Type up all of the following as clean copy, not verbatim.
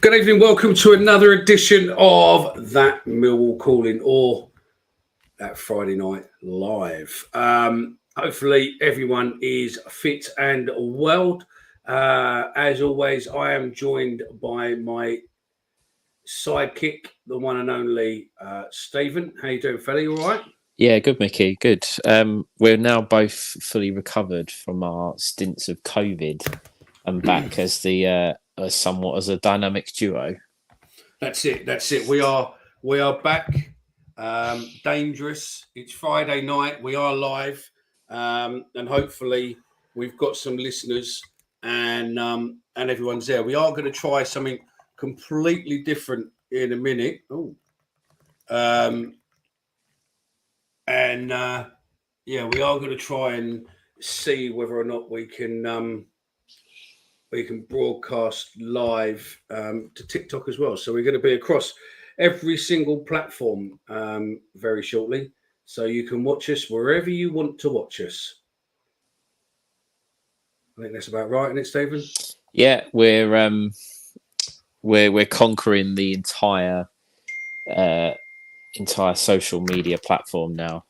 Good evening, welcome to another edition of That Millwall Calling or That Friday Night Live. Hopefully everyone is fit and well. As always, I am joined by my sidekick, the one and only Stephen. How you doing, fella? You all right? Yeah, good, Mickey. Good. We're now both fully recovered from our stints of COVID and back as the somewhat as a dynamic duo. That's it. We are back. Dangerous. It's Friday night. We are live, and hopefully we've got some listeners and everyone's there. We are going to try something completely different in a minute. Oh, we are going to try and see whether or not we can broadcast live to TikTok as well. So we're going to be across every single platform very shortly. So you can watch us wherever you want to watch us. I think that's about right, isn't it, Stephen? Yeah, we're conquering the entire social media platform now.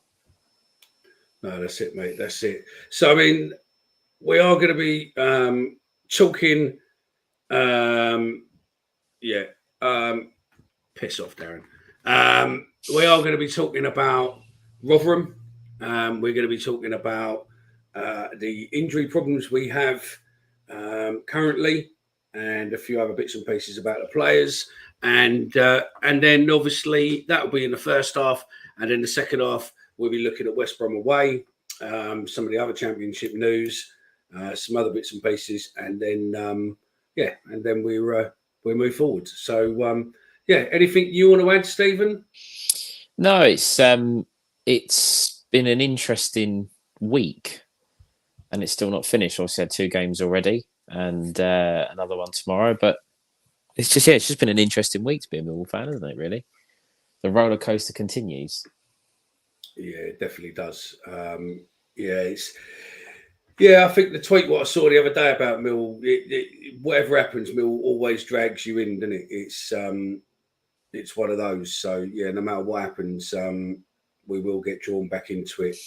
No, that's it, mate. That's it. So I mean, we are going to be talking. Piss off, Darren. We are going to be talking about Rotherham. We're going to be talking about the injury problems we have currently, and a few other bits and pieces about the players. And then obviously that will be in the first half, and in the second half we'll be looking at West Brom away, some of the other Championship news, some other bits and pieces, and then we move forward. So anything you want to add, Stephen? No, it's been an interesting week, and it's still not finished. Obviously, had 2 games already, and another one tomorrow. But it's just been an interesting week to be a Millwall fan, isn't it? Really, the roller coaster continues. Yeah, it definitely does. I think the tweet what I saw the other day about Mill, whatever happens, Mill always drags you in, doesn't it? It's one of those. So yeah, no matter what happens, we will get drawn back into it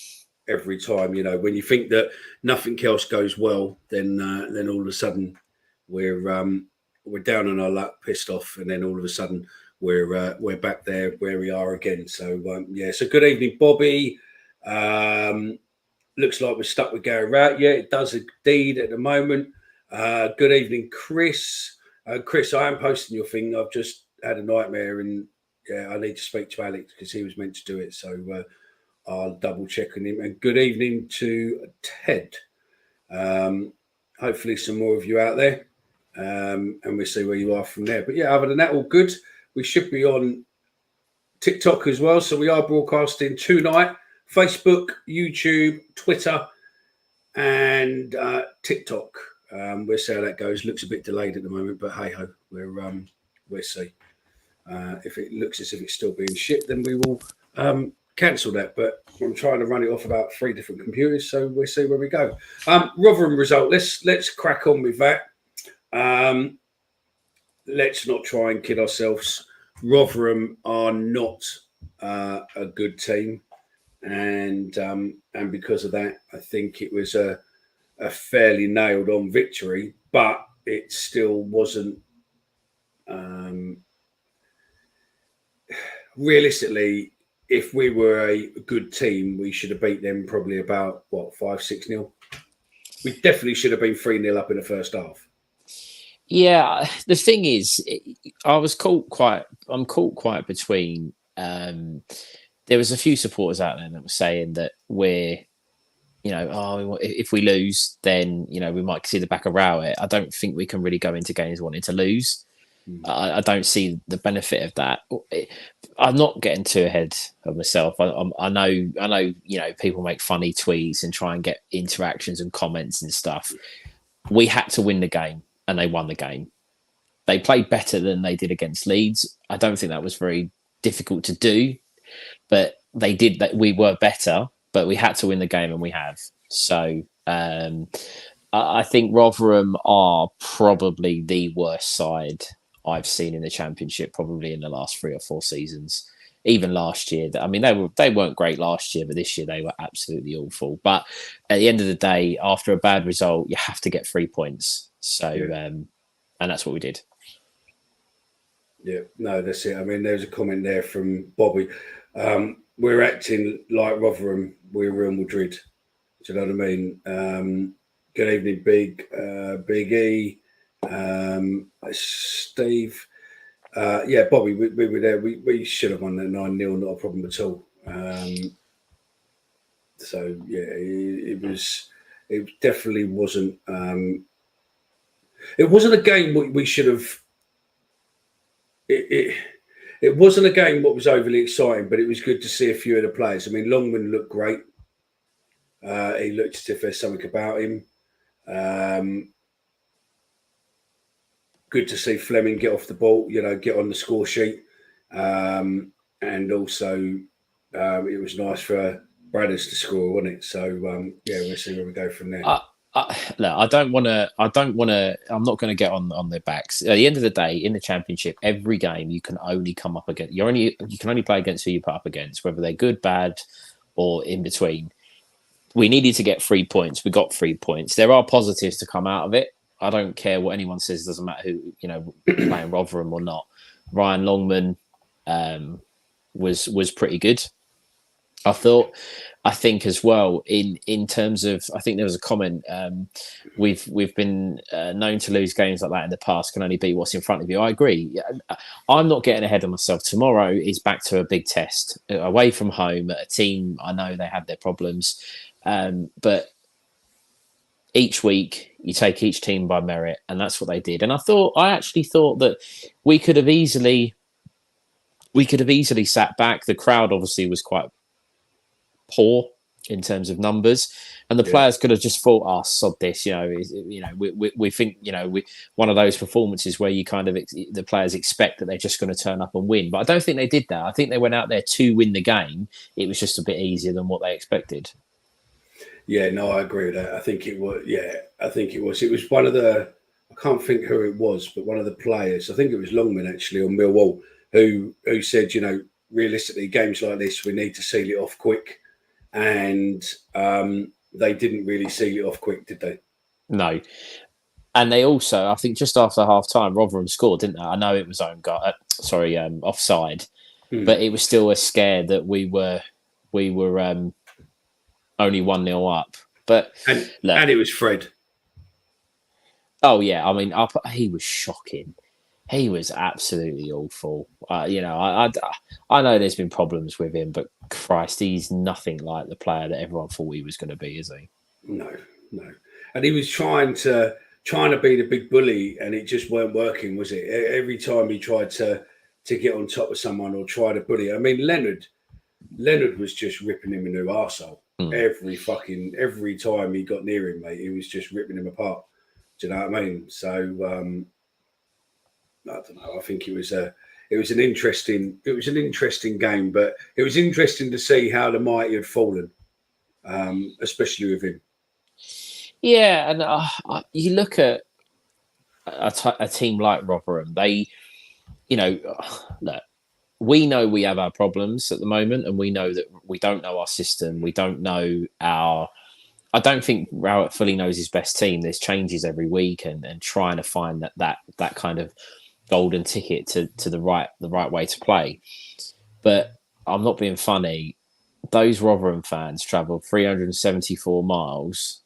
every time. You know, when you think that nothing else goes well, then all of a sudden we're down on our luck, pissed off, and then all of a sudden we're back there where we are again. So so good evening, Bobby. Looks like we're stuck with Gary Rout. Yeah, it does indeed at the moment. Good evening, Chris. Chris, I am posting your thing. I've just had a nightmare, and I need to speak to Alex because he was meant to do it. So I'll double check on him. And good evening to Ted. Hopefully some more of you out there, and we'll see where you are from there. But yeah, other than that, all good. We should be on TikTok as well. So we are broadcasting tonight. Facebook, YouTube, Twitter, and TikTok. We'll see how that goes. Looks a bit delayed at the moment, but hey ho, we'll see. If it looks as if it's still being shipped, then we will cancel that. But I'm trying to run it off about 3 different computers, so we'll see where we go. Rotherham result. Let's crack on with that. Let's not try and kid ourselves. Rotherham are not a good team. And because of that, I think it was a fairly nailed on victory, but it still wasn't realistically. If we were a good team, we should have beat them probably about 5-6-0. We definitely should have been 3-0 up in the first half. Yeah, the thing is, I'm caught quite between. There was a few supporters out there that were saying that if we lose, then, we might see the back of Rowett. I don't think we can really go into games wanting to lose. I don't see the benefit of that. I'm not getting too ahead of myself. I know, people make funny tweets and try and get interactions and comments and stuff. We had to win the game, and they won the game. They played better than they did against Leeds. I don't think that was very difficult to do. But they did that. We were better, but we had to win the game, and we have. So I think Rotherham are probably the worst side I've seen in the Championship probably in the last 3 or 4 seasons. Even last year, I mean, they weren't great last year, but this year they were absolutely awful. But at the end of the day, after a bad result, you have to get 3 points. So, and that's what we did. Yeah, no, that's it. I mean, there's a comment there from Bobby. We're acting like Rotherham. We're Real Madrid. Do you know what I mean? Good evening, Big E, Steve. Yeah, Bobby, we were there. We should have won that 9-0, not a problem at all. So yeah, it definitely wasn't. It wasn't a game we should have. It wasn't a game what was overly exciting, but it was good to see a few of the players. I mean, Longman looked great. He looked as if there's something about him. Good to see Fleming get off the ball, get on the score sheet. And also, it was nice for Bradders to score, wasn't it? So, we'll see where we go from there. Look, I don't want to. I'm not going to get on their backs. At the end of the day, in the Championship, every game you can only come up against. You can only play against who you put up against, whether they're good, bad, or in between. We needed to get 3 points. We got 3 points. There are positives to come out of it. I don't care what anyone says. It doesn't matter who playing Rotherham or not. Ryan Longman was pretty good. I think as well in terms of, I think there was a comment. We've been known to lose games like that in the past. Can only beat what's in front of you. I agree. I'm not getting ahead of myself. Tomorrow is back to a big test away from home at a team. I know they have their problems, but each week you take each team by merit, and that's what they did. And I actually thought that we could have easily sat back. The crowd obviously was quite poor in terms of numbers, and the players could have just thought, "Oh, sod this," we think, one of those performances where you kind of the players expect that they're just going to turn up and win. But I don't think they did that. I think they went out there to win the game. It was just a bit easier than what they expected. Yeah, no, I agree with that. I think it was. Yeah, I think it was. It was one of the. I can't think who it was, but one of the players. I think it was Longman actually on Millwall, who said, realistically, games like this, we need to seal it off quick. And they didn't really seal it off quick, did they? No. And they also, I think, just after half time, Rotherham scored, didn't they? I know it was offside, but it was still a scare that we were only 1-0 up. But and it was Fred. Oh yeah, I mean, he was shocking. He was absolutely awful. I know there's been problems with him, but Christ, he's nothing like the player that everyone thought he was going to be, is he? No. And he was trying to be the big bully, and it just weren't working, was it? Every time he tried to get on top of someone or try to bully. I mean, Leonard was just ripping him a new arsehole. Every time he got near him, mate, he was just ripping him apart. Do you know what I mean? So I don't know. I think it was an interesting game, but it was interesting to see how the mighty had fallen, especially with him. Yeah, and you look at a team like Rotherham. They, look, we know we have our problems at the moment, and we know that we don't know our system. We don't know I don't think Rowett fully knows his best team. There's changes every week, and trying to find that kind of golden ticket to the right way to play. But I'm not being funny. Those Rotherham fans travelled 374 miles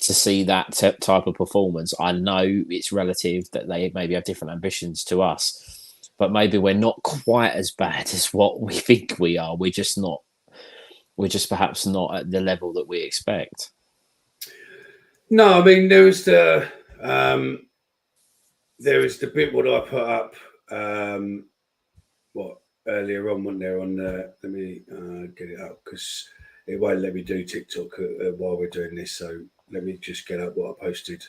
to see that type of performance. I know it's relative that they maybe have different ambitions to us, but maybe we're not quite as bad as what we think we are. We're just not. We're just perhaps not at the level that we expect. No, I mean there was the bit what I put up earlier on, wasn't there? On let me get it up because it won't let me do TikTok while we're doing this. So let me just get up what I posted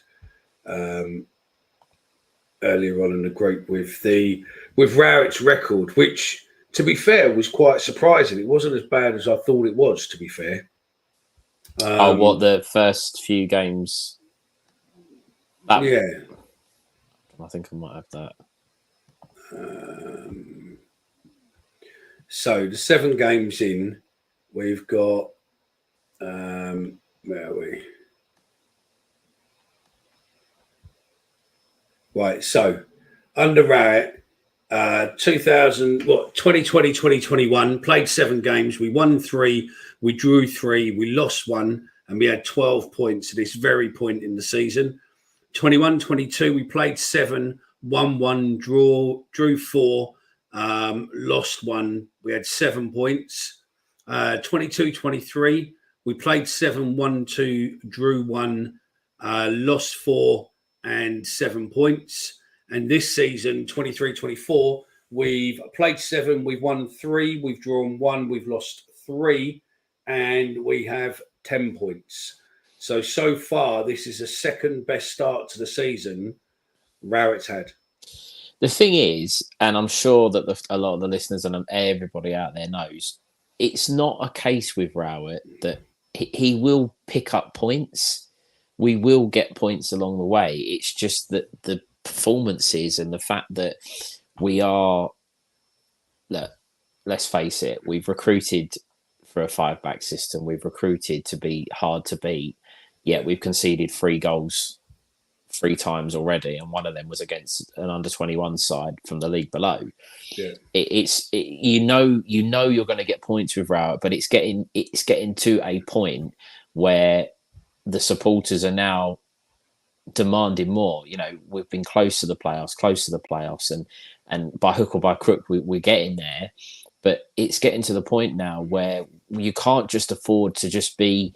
earlier on in the group with Rowett's record, which, to be fair, was quite surprising. It wasn't as bad as I thought it was, to be fair. What, the first few games? Yeah. I think I might have that. So the 7 games in, we've got where are we? Right, so under Rowett, 2020, 2021, played 7 games. We won 3, we drew 3, we lost 1, and we had 12 points at this very point in the season. 21, 22, we played 7, won 1, drew 4, lost 1. We had 7 points. 22, 23, we played 7, won 2, drew 1, lost 4 and 7 points. And this season, 23, 24, we've played 7, we've won 3, we've drawn 1, we've lost 3, and we have 10 points. So far, this is the second best start to the season Rowett's had. The thing is, and I'm sure that a lot of the listeners and everybody out there knows, it's not a case with Rowett that he will pick up points. We will get points along the way. It's just that the performances and the fact that we are, let's face it, we've recruited for a 5-back system. We've recruited to be hard to beat, yet we've conceded 3 goals 3 times already, and one of them was against an under-21 side from the league below. Yeah, you know you're going to get points with Rowett, but it's getting to a point where the supporters are now demanding more. You know, we've been close to the playoffs, and by hook or by crook we're getting there. But it's getting to the point now where you can't just afford to just be,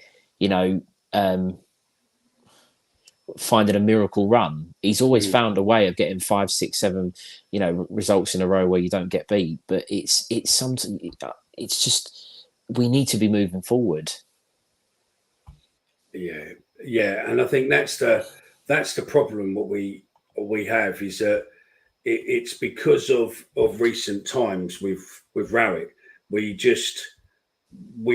finding a miracle run. He's always found a way of getting 5, 6, 7, results in a row where you don't get beat. But it's something. It's just we need to be moving forward. Yeah, and I think that's the problem. What we have is that it's because of recent times with Rowett. We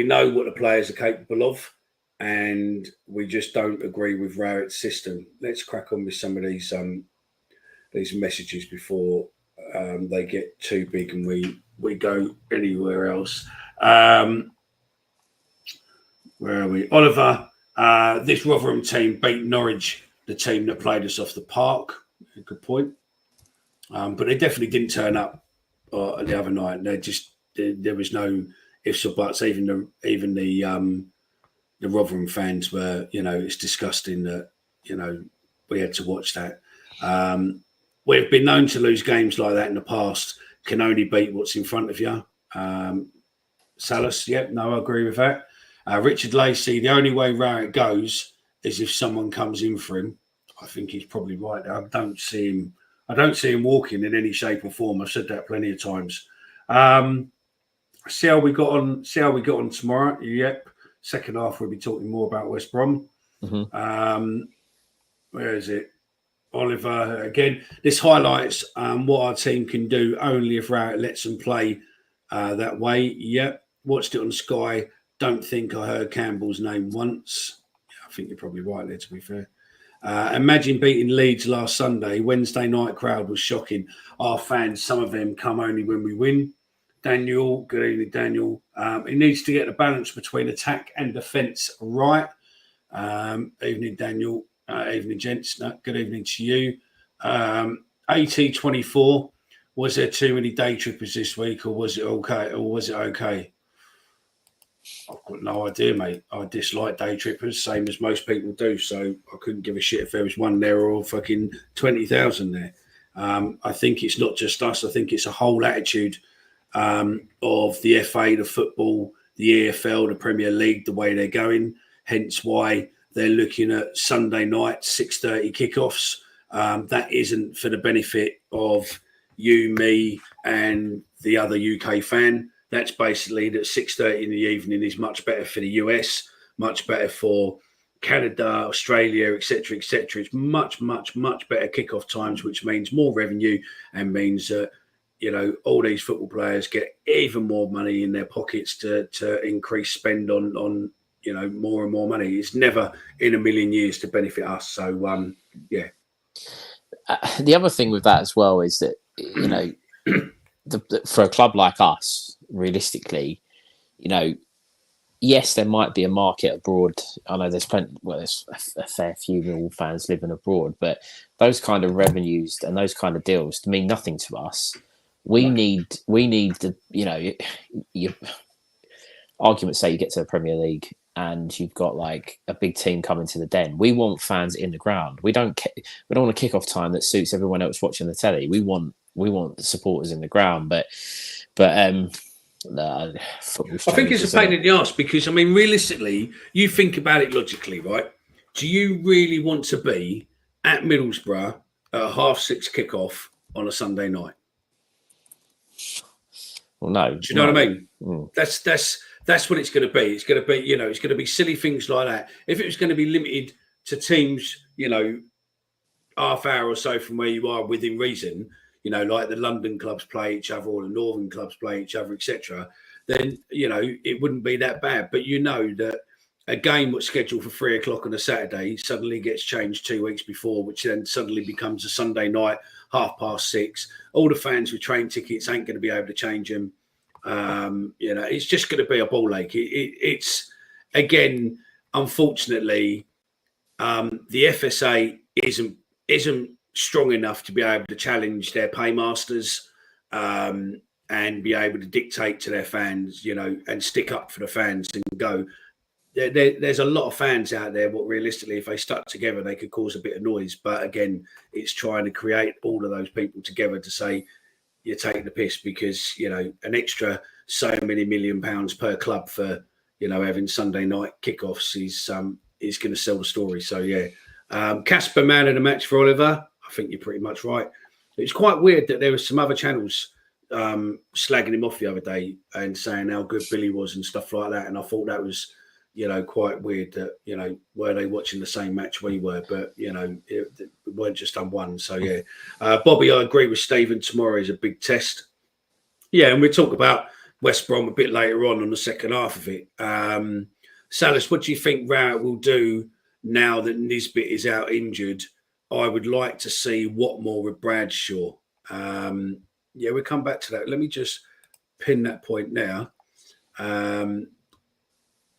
know what the players are capable of, and we just don't agree with Rowett's system. Let's crack on with some of these messages before they get too big and we go anywhere else. Where are we? Oliver, this Rotherham team beat Norwich, the team that played us off the park. Good point. But they definitely didn't turn up the other night. There was no ifs or buts. Even the Rotherham fans were, it's disgusting that, we had to watch that. We've been known to lose games like that in the past. Can only beat what's in front of you. Salas, yep, no, I agree with that. Richard Lacey, the only way Rowett goes is if someone comes in for him. I think he's probably right. I don't see him walking in any shape or form. I've said that plenty of times. See how we got on tomorrow. Yep. Second half, we'll be talking more about West Brom. Mm-hmm. Where is it? Oliver, again, this highlights what our team can do only if Rowett lets them play that way. Yep. Watched it on Sky. Don't think I heard Campbell's name once. I think you're probably right there, to be fair. Imagine beating Leeds last Sunday. Wednesday night crowd was shocking. Our fans, some of them come only when we win. Daniel, good evening, Daniel. He needs to get the balance between attack and defence right. Evening, Daniel. Evening, gents. Good evening to you. AT24. Was there too many day trippers this week, or was it okay? I've got no idea, mate. I dislike day trippers, same as most people do. So I couldn't give a shit if there was one there or fucking 20,000 there. I think it's not just us. I think it's a whole attitude of the FA, the football, the EFL, the Premier League, the way they're going. Hence why they're looking at Sunday night 6:30 kickoffs. That isn't for the benefit of you, me, and the other UK fan. That's basically that 6:30 in the evening is much better for the US, much better for Canada, Australia, etc., etc. It's much, much, much better kickoff times, which means more revenue and means that all these football players get even more money in their pockets to increase spend on more and more money. It's never in a million years to benefit us. So yeah. the other thing with that as well is that, for a club like us, realistically, yes, there might be a market abroad. I know there's plenty. Well, there's a fair few Millwall fans living abroad, but those kind of revenues and those kind of deals mean nothing to us. We need the your argument say you get to the Premier League and you've got like a big team coming to the Den. We want fans in the ground. We don't want a kick-off time that suits everyone else watching the telly. We want the supporters in the ground, but no, I think it's a pain in the arse because, I mean, realistically, you think about it logically, right? Do you really want to be at Middlesbrough at a 6:30 kickoff on a Sunday night? Well, no. Do you know what I mean? That's what it's going to be. It's going to be, it's going to be silly things like that. If it was going to be limited to teams, half hour or so from where you are within reason, like the London clubs play each other or the Northern clubs play each other, etc., then, it wouldn't be that bad. But that a game that's scheduled for 3:00 on a Saturday suddenly gets changed 2 weeks before, which then suddenly becomes a Sunday night, 6:30. All the fans with train tickets ain't going to be able to change them. It's just going to be a ball ache. It's, again, unfortunately, the FSA isn't strong enough to be able to challenge their paymasters and be able to dictate to their fans, and stick up for the fans and go. There's a lot of fans out there, but realistically, if they stuck together, they could cause a bit of noise. But again, it's trying to create all of those people together to say, you're taking the piss because, an extra so many £1 million per club for, having Sunday night kickoffs is going to sell the story. So, yeah. Casper, man of the match for Oliver. I think you're pretty much right. It's quite weird that there were some other channels slagging him off the other day and saying how good Billy was and stuff like that. And I thought that was, quite weird that, were they watching the same match we were? But, it weren't just on one. So, yeah. Bobby, I agree with Stephen. Tomorrow is a big test. Yeah, and we'll talk about West Brom a bit later on the second half of it. Salas, what do you think Rowett will do now that Nisbet is out injured? I would like to see Watmore with Bradshaw. We'll come back to that. Let me just pin that point now.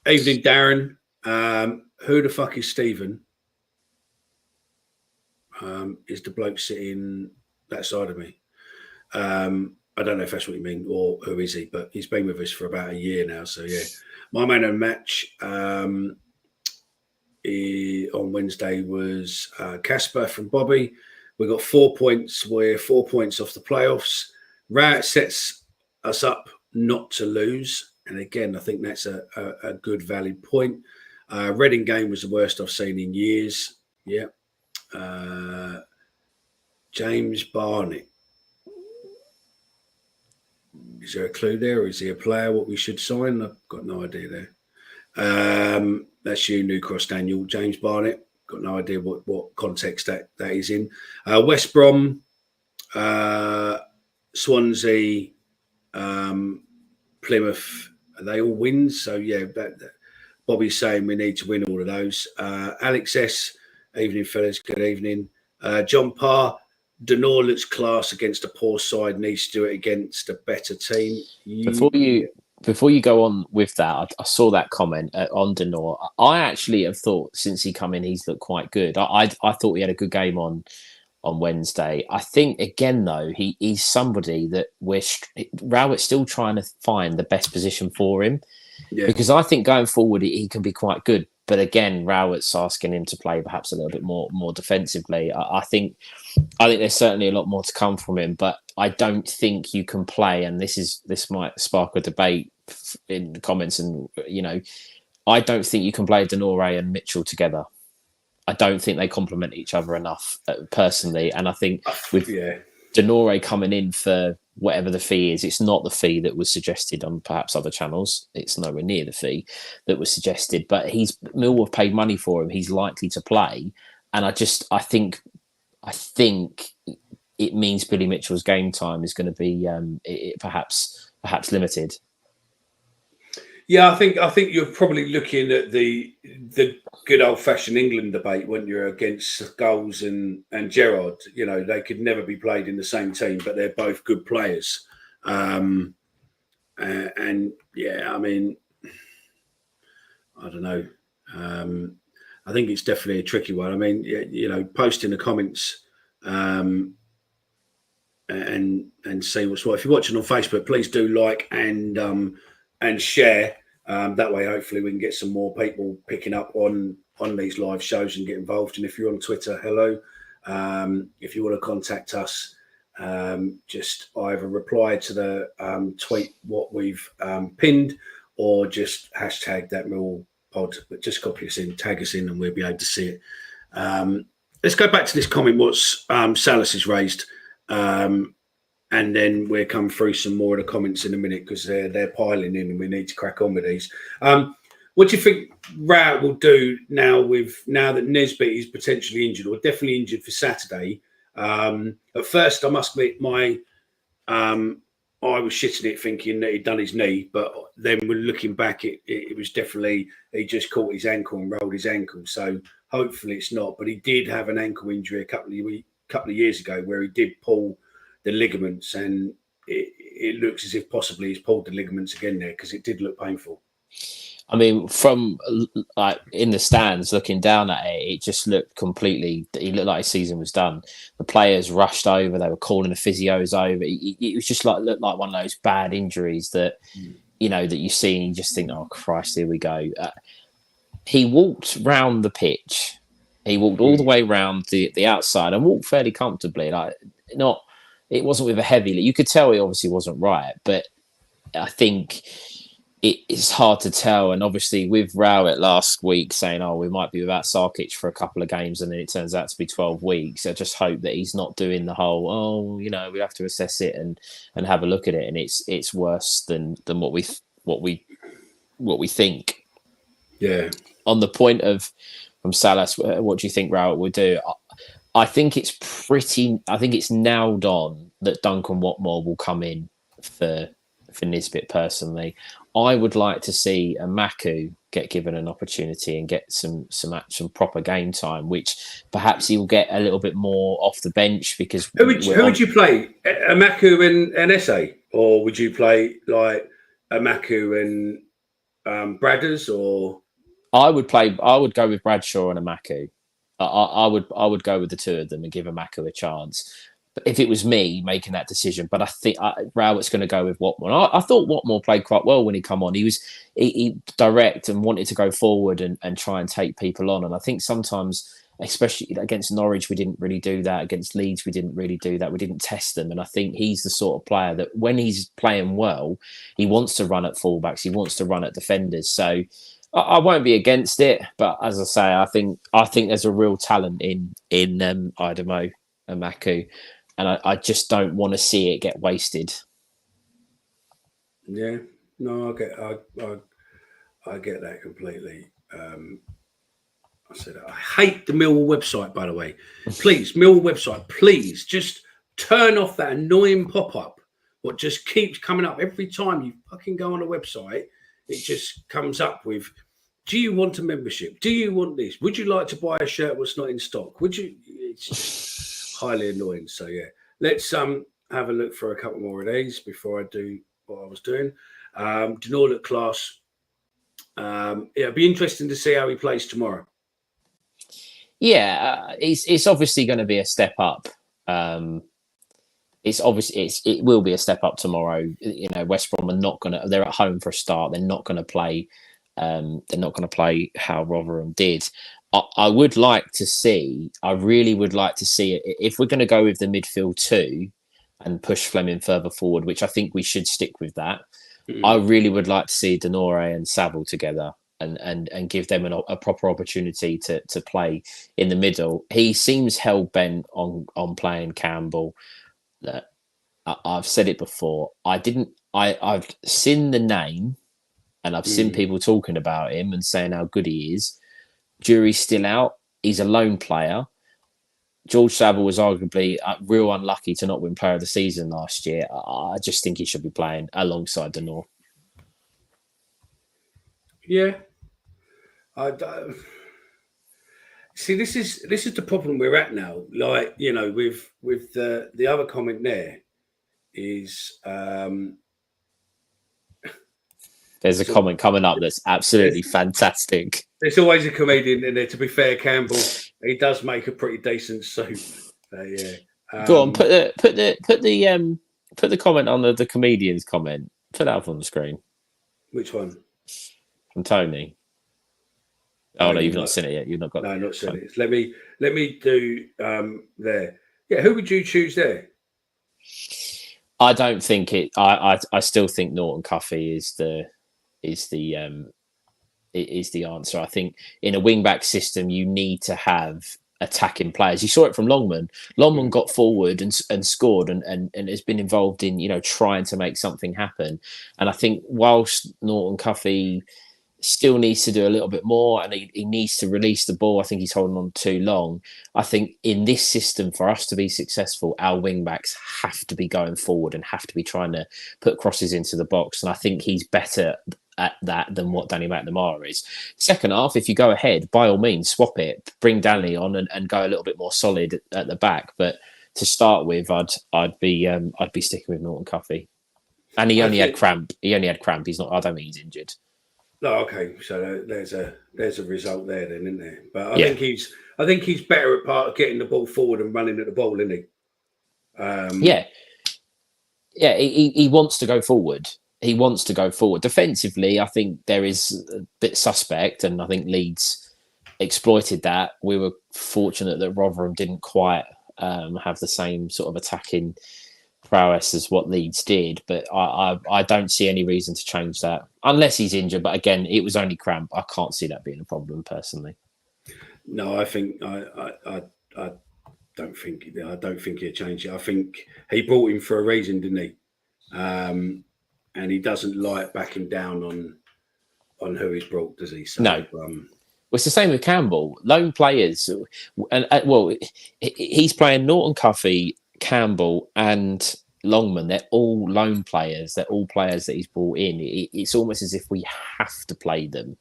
Evening, Darren. Who the fuck is Stephen? Is the bloke sitting that side of me? I don't know if that's what you mean or who is he, but he's been with us for about a year now. So, yeah. My man of the match on Wednesday was Casper from Bobby. We got 4 points. We're 4 points off the playoffs. Rowett sets us up not to lose. And again, I think that's a good, valid point. Reading game was the worst I've seen in years. Yeah. James Barnett. Is there a clue there? Or is he a player what we should sign? I've got no idea there. That's you, New Cross Daniel. James Barnett. Got no idea what context that is in. West Brom, Swansea, Plymouth. Are they all wins? So, yeah, Bobby's saying we need to win all of those. Alex S. Evening, fellas. Good evening. John Parr. Denor looks class against a poor side, needs to do it against a better team. Before you go on with that, I saw that comment on Denor. I actually have thought since he come in, he's looked quite good. I thought he had a good game on Wednesday. I think again though, he's somebody that Rowett's still trying to find the best position for him, because I think going forward he can be quite good. But again, Rowett's asking him to play perhaps a little bit more defensively. I think there's certainly a lot more to come from him, but I don't think you can play. And this might spark a debate in the comments. And I don't think you can play Denore and Mitchell together. I don't think they complement each other enough, personally. And I think with Denore coming in for whatever the fee is, it's not the fee that was suggested on perhaps other channels. It's nowhere near the fee that was suggested. But Millwall have paid money for him. He's likely to play, and I think it means Billy Mitchell's game time is going to be perhaps limited. Yeah, I think you're probably looking at the good old fashioned England debate when you're against Scholes and Gerrard. You know, they could never be played in the same team, but they're both good players. And yeah, I mean, I don't know. I think it's definitely a tricky one. I mean, you know, post in the comments and see what's what. If you're watching on Facebook, please do like and share. That way, hopefully, we can get some more people picking up on these live shows and get involved. And if you're on Twitter, hello. If you want to contact us, just either reply to the tweet what we've pinned, or just hashtag that Millwall pod. But just copy us in, tag us in, and we'll be able to see it. Let's go back to this comment. What Salas has raised. And then we'll come through some more of the comments in a minute because they're piling in and we need to crack on with these. What do you think Rowett will do now that Nisbet is potentially injured or definitely injured for Saturday? At first, I must admit, I was shitting it thinking that he'd done his knee, but then when looking back, it was definitely he just caught his ankle and rolled his ankle. So hopefully it's not. But he did have an ankle injury a couple of years ago where he did pull the ligaments, and it looks as if possibly he's pulled the ligaments again there because it did look painful. I mean, from like in the stands looking down at it, it just looked completely. He looked like his season was done. The players rushed over; they were calling the physios over. It was just looked like one of those bad injuries that you know that you see and you just think, "Oh Christ, here we go." He walked round the pitch. He walked all the way round the outside and walked fairly comfortably. Like not. It wasn't with a heavy. You could tell he obviously wasn't right, but I think it's hard to tell. And obviously, with Rowett last week saying, "Oh, we might be without Sarkic for a couple of games," and then it turns out to be 12 weeks. I just hope that he's not doing the whole, "Oh, you know, we have to assess it and have a look at it." And it's worse than what we think. Yeah. On the point of from Salas, what do you think Rowett will do? I think it's nailed on that Duncan Watmore will come in for Nisbet personally. I would like to see a Maku get given an opportunity and get some proper game time, which perhaps he'll get a little bit more off the bench because who would you play? A Maku and Esse? Or would you play like a Maku and Bradders or I would go with Bradshaw and a Maku. I would go with the two of them and give a Maku a chance. But if it was me making that decision, but I think Rowett's going to go with Watmore. I thought Watmore played quite well when he come on. He direct and wanted to go forward and try and take people on. And I think sometimes, especially against Norwich, we didn't really do that. Against Leeds, we didn't really do that. We didn't test them. And I think he's the sort of player that when he's playing well, he wants to run at fullbacks. He wants to run at defenders. So I won't be against it, but as I say, I think there's a real talent in Idemo and Maku, and I just don't want to see it get wasted. Yeah, no, I get that completely. I said I hate the Millwall website, by the way. Please, Millwall website, please just turn off that annoying pop-up. What just keeps coming up every time you fucking go on a website. It just comes up with, do you want a membership? Do you want this? Would you like to buy a shirt that's not in stock? Would you? It's just highly annoying. So, yeah, let's have a look for a couple more of these before I do what I was doing. Denor look class. It'll be interesting to see how he plays tomorrow. Yeah, it's obviously going to be a step up. It will be a step up tomorrow. You know, West Brom are not going to. They're at home for a start. They're not going to play. They're not going to play how Rotherham did. I would like to see. I really would like to see it if we're going to go with the midfield two and push Fleming further forward, which I think we should stick with that. I really would like to see Denore and Saville together and give them a proper opportunity to play in the middle. He seems hell bent on playing Campbell. That I've said it before. I've seen the name and I've seen people talking about him and saying how good he is. Jury's still out. He's a lone player. George Saville was arguably real unlucky to not win Player of the Season last year. I just think he should be playing alongside Denor. Yeah. I, see. This is the problem we're at now. Like, with the other comment there is There's a so comment coming up that's absolutely there's, fantastic. there's always a comedian in there. To be fair, Campbell, he does make a pretty decent soup. Yeah. Go on, put the comment on the comedian's comment. Put that up on the screen Which one? from Tony. Oh Oh, no, you you've not not? seen it yet. You've not got No, it not yet. seen So, it. Let me do there. Yeah, who would you choose there? I don't think it. I still think Norton Cuffy is the is the answer. I think in a wing back system, you need to have attacking players. You saw it from Longman. Longman Mm. got forward and scored and has been involved in trying to make something happen. And I think whilst Norton Cuffy still needs to do a little bit more and he needs to release the ball. I think he's holding on too long. I think in this system, for us to be successful, our wing backs have to be going forward and have to be trying to put crosses into the box. And I think he's better at that than what Danny McNamara is. Second half, if you go ahead, by all means, swap it, bring Danny on and go a little bit more solid at the back. But to start with, I'd be sticking with Norton Cuffy. And he I only had think. cramp. He only had cramp. He's not. I don't think he's injured. Oh, okay. So there's a result there then, isn't there? But Yeah. I think he's better at part of getting the ball forward and running at the ball, isn't he? Yeah. He wants to go forward. He wants to go forward. Defensively, I think there is a bit suspect, and I think Leeds exploited that. We were fortunate that Rotherham didn't quite have the same sort of attacking prowess as what Leeds did, but I don't see any reason to change that unless he's injured. But again, it was only cramp. I can't see that being a problem personally. No, I think I don't think he'll change it. I think he brought him for a reason, didn't he? And he doesn't like backing down on who he's brought, does he? So, No. Well, it's the same with Campbell. Lone players, and he's playing Norton Cuffy, Campbell, and Longman. They're all lone players. They're all players that he's brought in. It's almost as if we have to play them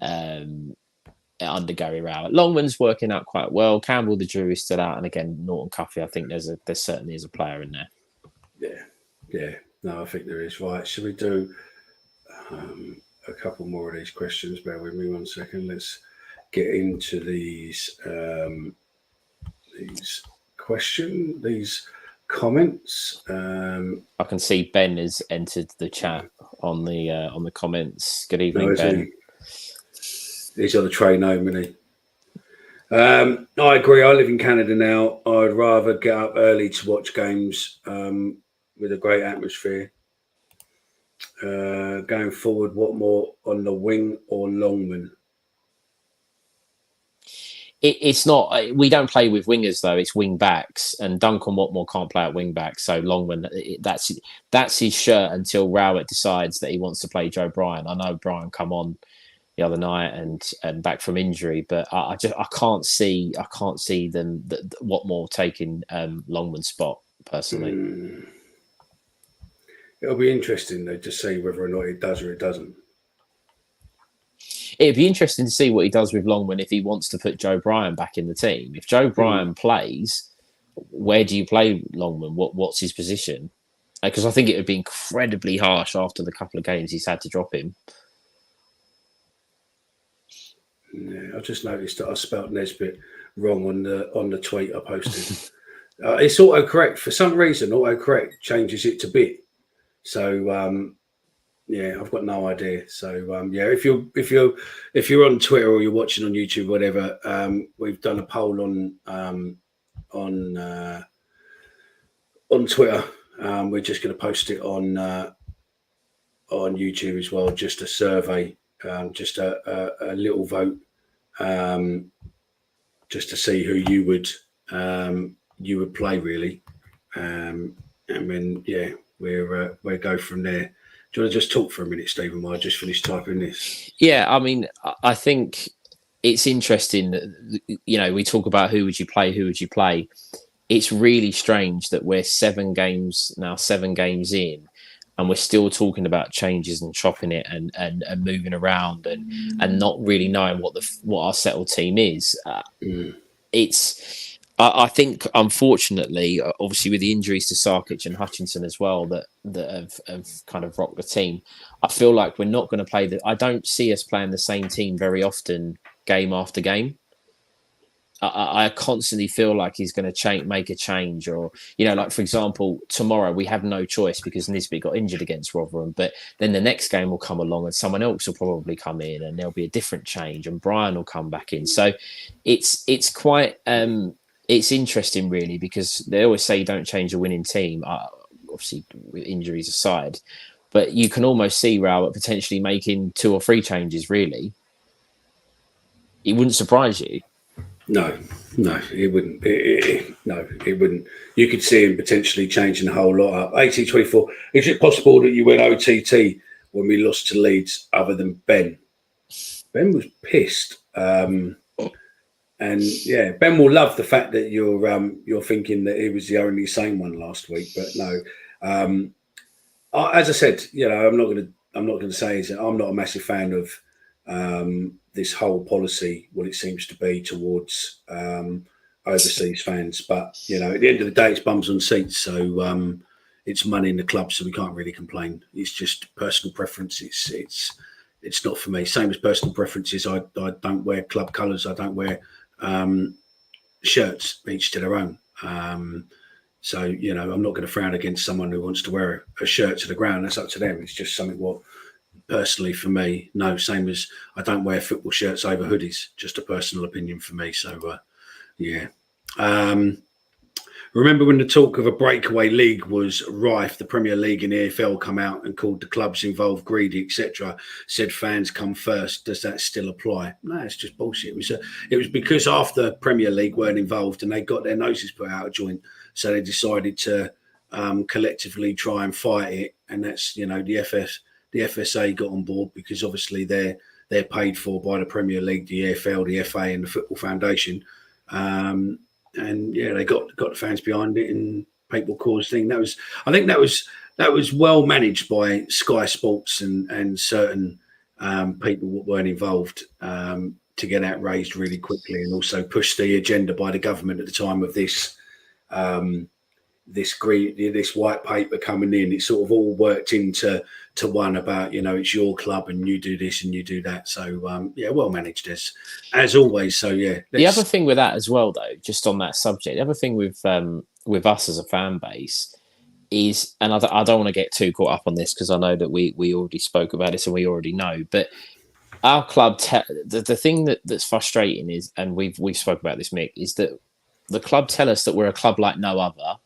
under Gary Rowett. Longman's working out quite well. Campbell, the jury's still out, and again, Norton Cuffy. I think there's certainly is a player in there. Yeah. No, I think there is. Right. Should we do a couple more of these questions? Bear with me 1 second. Let's get into these comments. I can see Ben has entered the chat on the comments. Good evening, Ben. He's on the train home, isn't he? I agree. I live in Canada now. I'd rather get up early to watch games with a great atmosphere. Going forward, what more on the wing or Longman? It's not. We don't play with wingers though. It's wing backs, and Duncan Watmore can't play at wing back. So Longman, that's his shirt until Rowett decides that he wants to play Joe Bryan. I know Bryan come on the other night and back from injury, but I can't see them Watmore taking Longman's spot personally. It'll be interesting though to see whether or not it does or it doesn't. It'd be interesting to see what he does with Longman if he wants to put Joe Bryan back in the team. If Joe Bryan plays, where do you play Longman? What's his position? Because I think it would be incredibly harsh after the couple of games he's had to drop him. Yeah, I just noticed that I spelt Nesbitt wrong on the tweet I posted. It's autocorrect for some reason. Autocorrect changes it to bit. So yeah, I've got no idea. So yeah, if you're on Twitter or you're watching on YouTube, whatever, we've done a poll on Twitter. We're just going to post it on YouTube as well. Just a survey, just a little vote, just to see who you would play really, and then yeah, we'll go from there. Do you want to just talk for a minute, Stephen, while I just finish typing this? Yeah, I mean, I think it's interesting that, we talk about who would you play. It's really strange that we're 7 games in, and we're still talking about changes and chopping it and moving around and not really knowing what our settled team is. I think, unfortunately, obviously with the injuries to Sarkic and Hutchinson as well, that have kind of rocked the team. I feel like we're not going to play I don't see us playing the same team very often, game after game. I constantly feel like he's going to make a change, or like for example, tomorrow we have no choice because Nisbet got injured against Rotherham, but then the next game will come along and someone else will probably come in, and there'll be a different change, and Brian will come back in. So it's quite it's interesting really, because they always say you don't change a winning team, obviously with injuries aside, but you can almost see Raul potentially making 2 or 3 changes. Really, it wouldn't surprise you. No, it wouldn't. No, it wouldn't. You could see him potentially changing the whole lot up. 18-24. Is it possible that you went OTT when we lost to Leeds other than Ben? Ben was pissed. And yeah, Ben will love the fact that you're thinking that he was the only sane one last week. But no, as I said, I'm not going to say is that I'm not a massive fan of this whole policy, what it seems to be towards overseas fans. But at the end of the day, it's bums on seats, so it's money in the club, so we can't really complain. It's just personal preference. It's not for me. Same as personal preferences. I don't wear club colours. I don't wear shirts. Each to their own. So I'm not going to frown against someone who wants to wear a shirt to the ground. That's up to them. It's just something what. Personally, for me, no. Same as I don't wear football shirts over hoodies. Just a personal opinion for me. So, yeah. Remember when the talk of a breakaway league was rife? The Premier League and EFL come out and called the clubs involved greedy, etc. Said fans come first. Does that still apply? No, it's just bullshit. It was because after Premier League weren't involved and they got their noses put out of joint, so they decided to collectively try and fight it. And that's the FSA got on board because obviously they're paid for by the Premier League, the EFL, the FA, and the Football Foundation. And yeah, they got the fans behind it, and people caused thing. I think that was well managed by Sky Sports and certain people that weren't involved to get outraged really quickly, and also push the agenda by the government at the time of this. This white paper coming in, it sort of all worked into one about it's your club and you do this and you do that. So yeah, well managed as always. So yeah. The other thing with that as well, though, just on that subject, the other thing with us as a fan base is, and I don't want to get too caught up on this because I know that we already spoke about this and we already know, but our club the thing that's frustrating is, and we've spoke about this, Mick, is that the club tell us that we're a club like no other.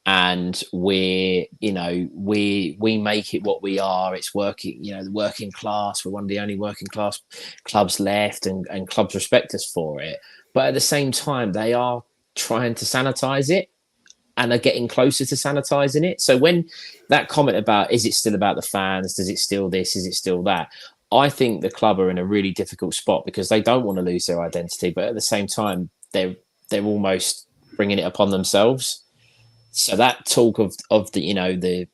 And we make it what we are. It's working, the working class. We're one of the only working class clubs left, and clubs respect us for it. But at the same time, they are trying to sanitize it and are getting closer to sanitizing it. So when that comment about, is it still about the fans? Does it still this? Is it still that? I think the club are in a really difficult spot because they don't want to lose their identity, but at the same time, they're almost bringing it upon themselves. So that talk of the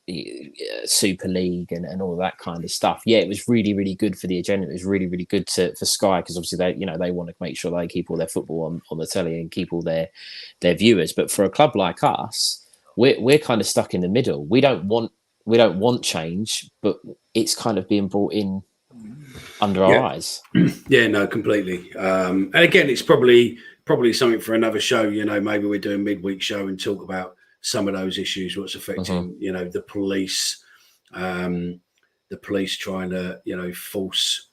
Super League and all that kind of stuff, yeah, it was really, really good for the agenda. It was really, really good for Sky because obviously they want to make sure they keep all their football on the telly and keep all their viewers. But for a club like us, we're kind of stuck in the middle. We don't want change, but it's kind of being brought in under our eyes. Yeah, no, completely. And again, it's probably something for another show. Maybe we're doing a midweek show and talk about some of those issues, what's affecting, the police trying to, force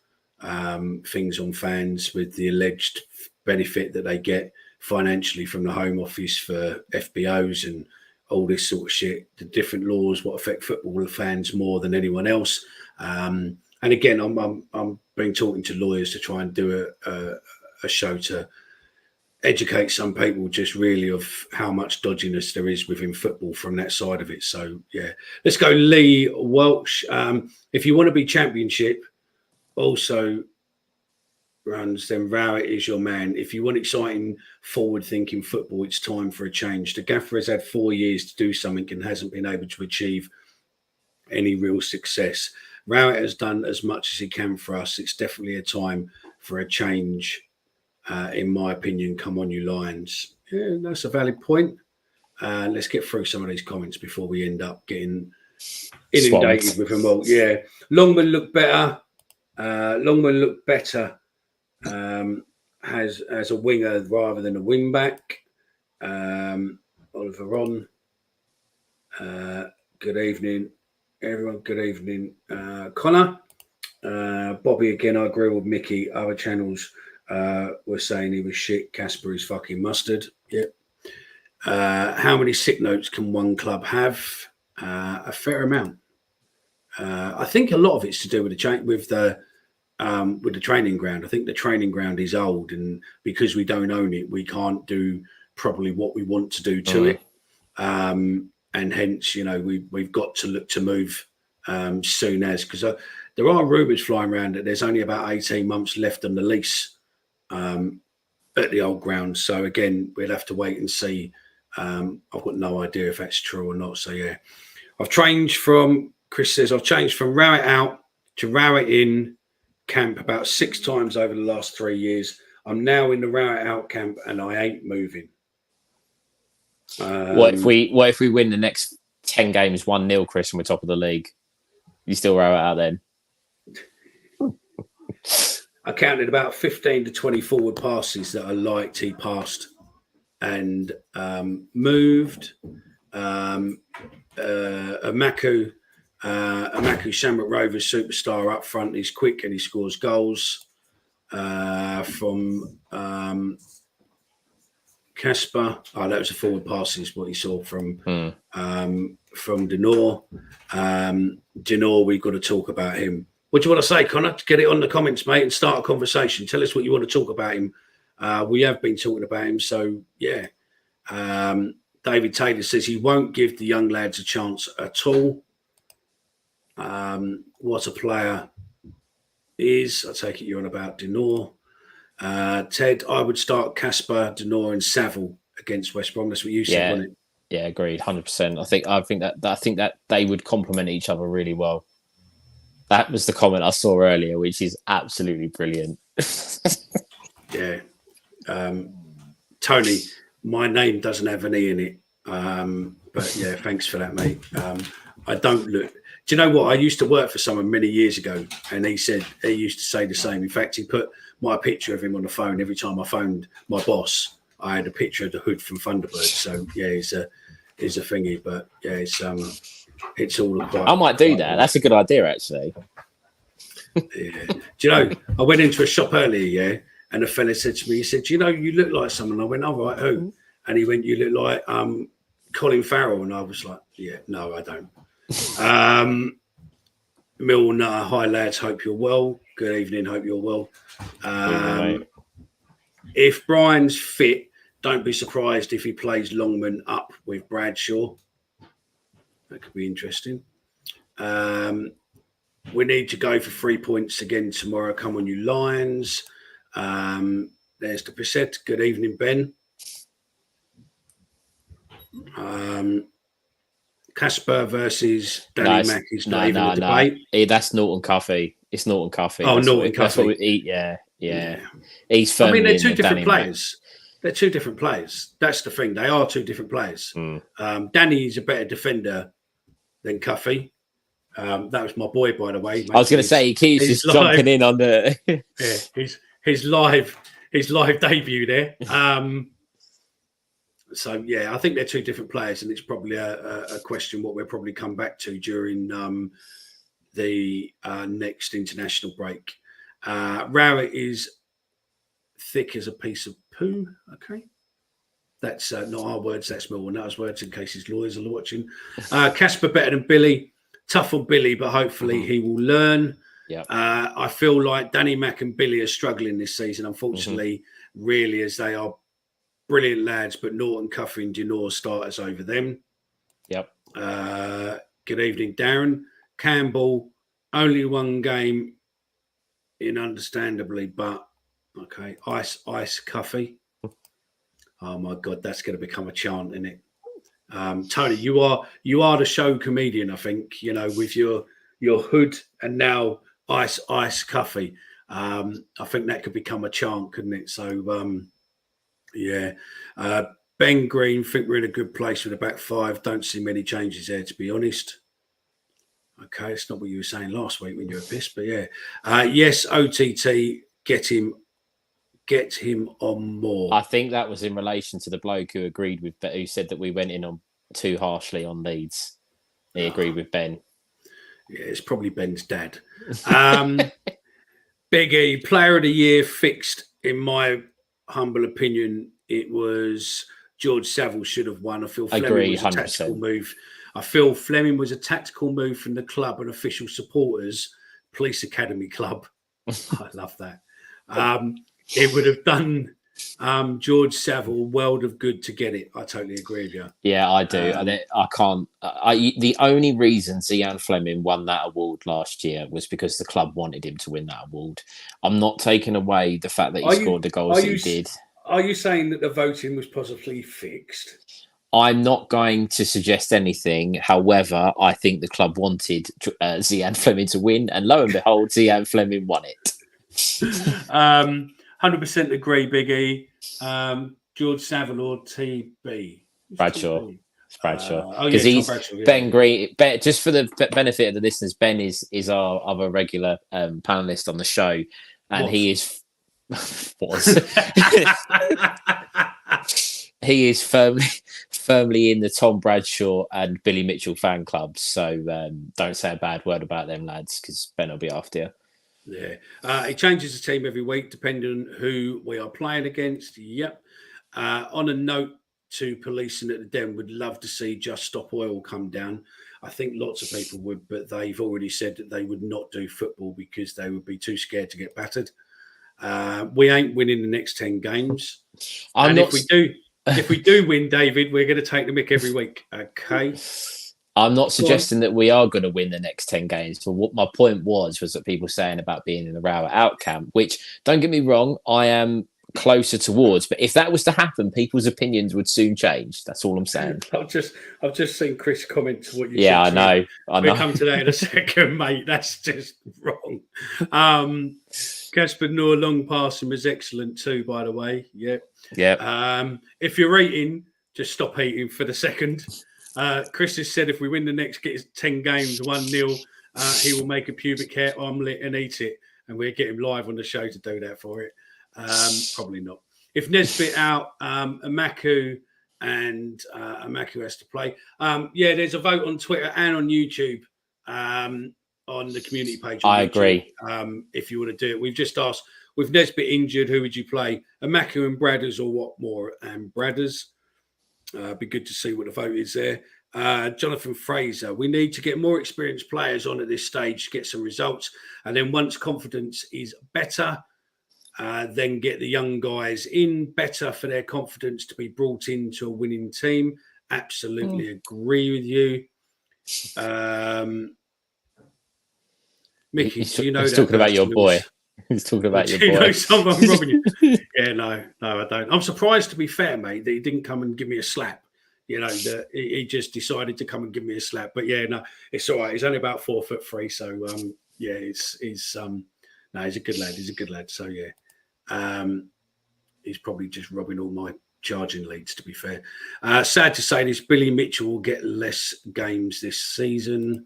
things on fans with the alleged benefit that they get financially from the Home Office for FBOs and all this sort of shit, the different laws, what affect football fans more than anyone else. And again, I'm been talking to lawyers to try and do a show to educate some people just really of how much dodginess there is within football from that side of it. So yeah, let's go Lee Welsh. If you want to be Championship also runs, then Rowett is your man. If you want exciting forward thinking football, it's time for a change. The gaffer has had 4 years to do something and hasn't been able to achieve any real success. Rowett has done as much as he can for us. It's definitely a time for a change, in my opinion. Come on, you Lions. Yeah, that's a valid point. Let's get through some of these comments before we end up getting inundated Swamped. with them all. Yeah, Longman looked better. Longman looked better as a winger rather than a wing back. Oliver on. Good evening, everyone. Good evening, Connor. Bobby again. I agree with Mickey. Other channels were saying he was shit. Casper is fucking mustard. Yep. How many sick notes can one club have? A fair amount. I think a lot of it's to do with the training ground. I think the training ground is old, and because we don't own it, we can't do probably what we want to do to it. And hence, we've got to look to move soon as, because there are rumours flying around that there's only about 18 months left on the lease at the old ground. So again, we'll have to wait and see. I've got no idea if that's true or not. So yeah, Chris says, I've changed from Rowett out to Rowett in camp about 6 times over the last 3 years. I'm now in the Rowett out camp and I ain't moving. What if we win the next 10 games 1-0, Chris, and we're top of the league? You still row it out then? I counted about 15 to 20 forward passes that I liked. He passed and moved. Amaku Shamrock Rovers superstar up front. He's quick and he scores goals. From Casper. Oh, that was a forward pass is what he saw from Denor. Denor, we've got to talk about him. What do you want to say, Connor? Get it on the comments, mate, and start a conversation. Tell us what you want to talk about him. We have been talking about him, so yeah. David Taylor says he won't give the young lads a chance at all. What a player is. I take it you're on about Denor. Ted, I would start Casper, Denor, and Saville against West Brom. That's what you said, wasn't it? Yeah, agreed, 100%. I think that they would complement each other really well. That was the comment I saw earlier, which is absolutely brilliant. Yeah, Tony, my name doesn't have an E in it, but yeah, thanks for that, mate. I don't look. Do you know what? I used to work for someone many years ago, and he used to say the same. In fact, he put my picture of him on the phone every time I phoned my boss. I had a picture of the hood from Thunderbird. So yeah, he's a thingy, but yeah, it's all quite. I might do that. That's a good idea, actually. Yeah. Do you know? I went into a shop earlier, yeah, and a fella said to me, he said, "You know, you look like someone." I went, "Oh right, who?" And he went, "You look like Colin Farrell," and I was like, "Yeah, no, I don't." Millwall, hi lads, hope you're well. Good evening, hope you're well. If Brian's fit, don't be surprised if he plays Longman up with Bradshaw. That could be interesting. We need to go for 3 points again tomorrow. Come on, you Lions. There's the Pisset. Good evening, Ben. Casper versus Danny Mack is not even a debate. No. That's Norton Coffee. It's Norton Coffee. Oh, Norton Coffee. That's what we eat. Yeah. He's firmly they're two different Danny players. Mack. They're two different players. That's the thing. They are two different players. Danny is a better defender than Cuffy. That was my boy, by the way. I was going to say he keeps just jumping in on the his live debut there. So yeah, I think they're two different players, and it's probably a question what we'll probably come back to during the next international break. Rowett is thick as a piece of poo. Okay. That's not our words, that's Millwall Nutters' words in case his lawyers are watching. Casper better than Billy. Tough on Billy, but hopefully he will learn. Yeah. I feel like Danny Mack and Billy are struggling this season, unfortunately, really, as they are brilliant lads, but Norton, Cuffy and Denor starters over them. Yep. Good evening, Darren. Campbell, only one game in understandably, but okay. Ice, Cuffy. Oh my God, that's going to become a chant, isn't it? Tony, you are the show comedian. I think with your hood and now ice coffee. I think that could become a chant, couldn't it? So yeah. Ben Green, think we're in a good place with the back five. Don't see many changes there, to be honest. Okay, it's not what you were saying last week when you were pissed, but yeah. Yes, OTT, get him on more. I think that was in relation to the bloke who agreed with, who said that we went in on too harshly on Leeds. He agreed with Ben. Yeah, it's probably Ben's dad. Big E, player of the year fixed, in my humble opinion, it was George Saville should have won. I feel Fleming was a tactical move. I feel Fleming was a tactical move from the club and official supporters, Police Academy Club. I love that. It would have done George Saville a world of good to get it. I totally agree with you. Yeah, I do. I can't. The only reason Zian Fleming won that award last year was because the club wanted him to win that award. I'm not taking away the fact that he scored the goals he did. Are you saying that the voting was possibly fixed? I'm not going to suggest anything. However, I think the club wanted Zian Fleming to win, and lo and behold, Zian Fleming won it. 100% agree, Biggie. George Saville or TB? Bradshaw. Bradshaw. Because he's Ben Green. Just for the benefit of the listeners, Ben is our other regular panelist on the show, and he is he is firmly in the Tom Bradshaw and Billy Mitchell fan clubs. So don't say a bad word about them lads, because Ben will be after you. Yeah, he changes the team every week depending on who we are playing against. Yep. On a note to policing at the Den, would love to see Just Stop Oil come down. I think lots of people would, but they've already said that they would not do football because they would be too scared to get battered. We ain't winning the next 10 games. If we do win, David, we're going to take the mick every week. Okay. I'm not suggesting that we are going to win the next 10 games, but what my point was that people saying about being in the row out camp, which, don't get me wrong, I am closer towards, but if that was to happen, people's opinions would soon change. That's all I'm saying. I've just seen Chris comment to what you said. Yeah, I know. We'll come to that in a second, mate. That's just wrong. Casper Noor long passing was excellent too, by the way. Yep. If you're eating, just stop eating for the second. Chris has said if we win the next 10 games 1-0, he will make a pubic hair omelette and eat it, and we'll get him live on the show to do that for it. Probably not. If Nesbitt out, Amaku and Amaku has to play. There's a vote on Twitter and on YouTube on the community page. I agree. If you want to do it, we've just asked, with Nesbitt injured, who would you play? Amaku and Bradders or what more? And Bradders. Be good to see what the vote is there. Jonathan Fraser, we need to get more experienced players on at this stage to get some results. And then once confidence is better, then get the young guys in better for their confidence to be brought into a winning team. Absolutely agree with you. Mickey, he's talking about your boy. He's talking about your boy. You know someone robbing you? Yeah, no, I don't. I'm surprised, to be fair, mate, that he didn't come and give me a slap. You know, that he just decided to come and give me a slap. But yeah, no, it's all right. He's only about 4'3", so he's a good lad. He's a good lad. So yeah, he's probably just robbing all my charging leads, to be fair. Sad to say this, Billy Mitchell will get less games this season.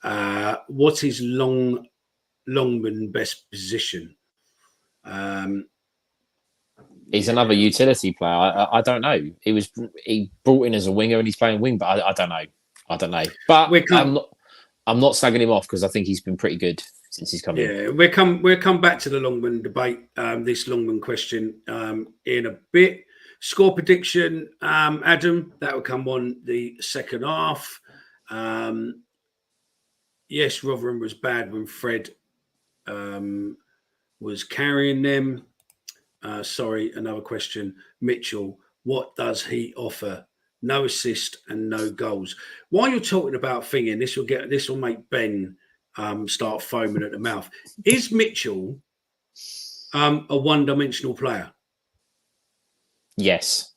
What is Longman best position? He's another utility player. I don't know. He brought in as a winger and he's playing wing, but I don't know. But I'm not slagging him off because I think he's been pretty good since he's come in. Yeah, we'll come back to the Longman debate, this Longman question in a bit. Score prediction, Adam, that will come on the second half. Yes, Rotherham was bad when Fred was carrying them. Another question. Mitchell, what does he offer? No assist and no goals. While you're talking about thinking, this will make Ben start foaming at the mouth. Is Mitchell a one-dimensional player? Yes.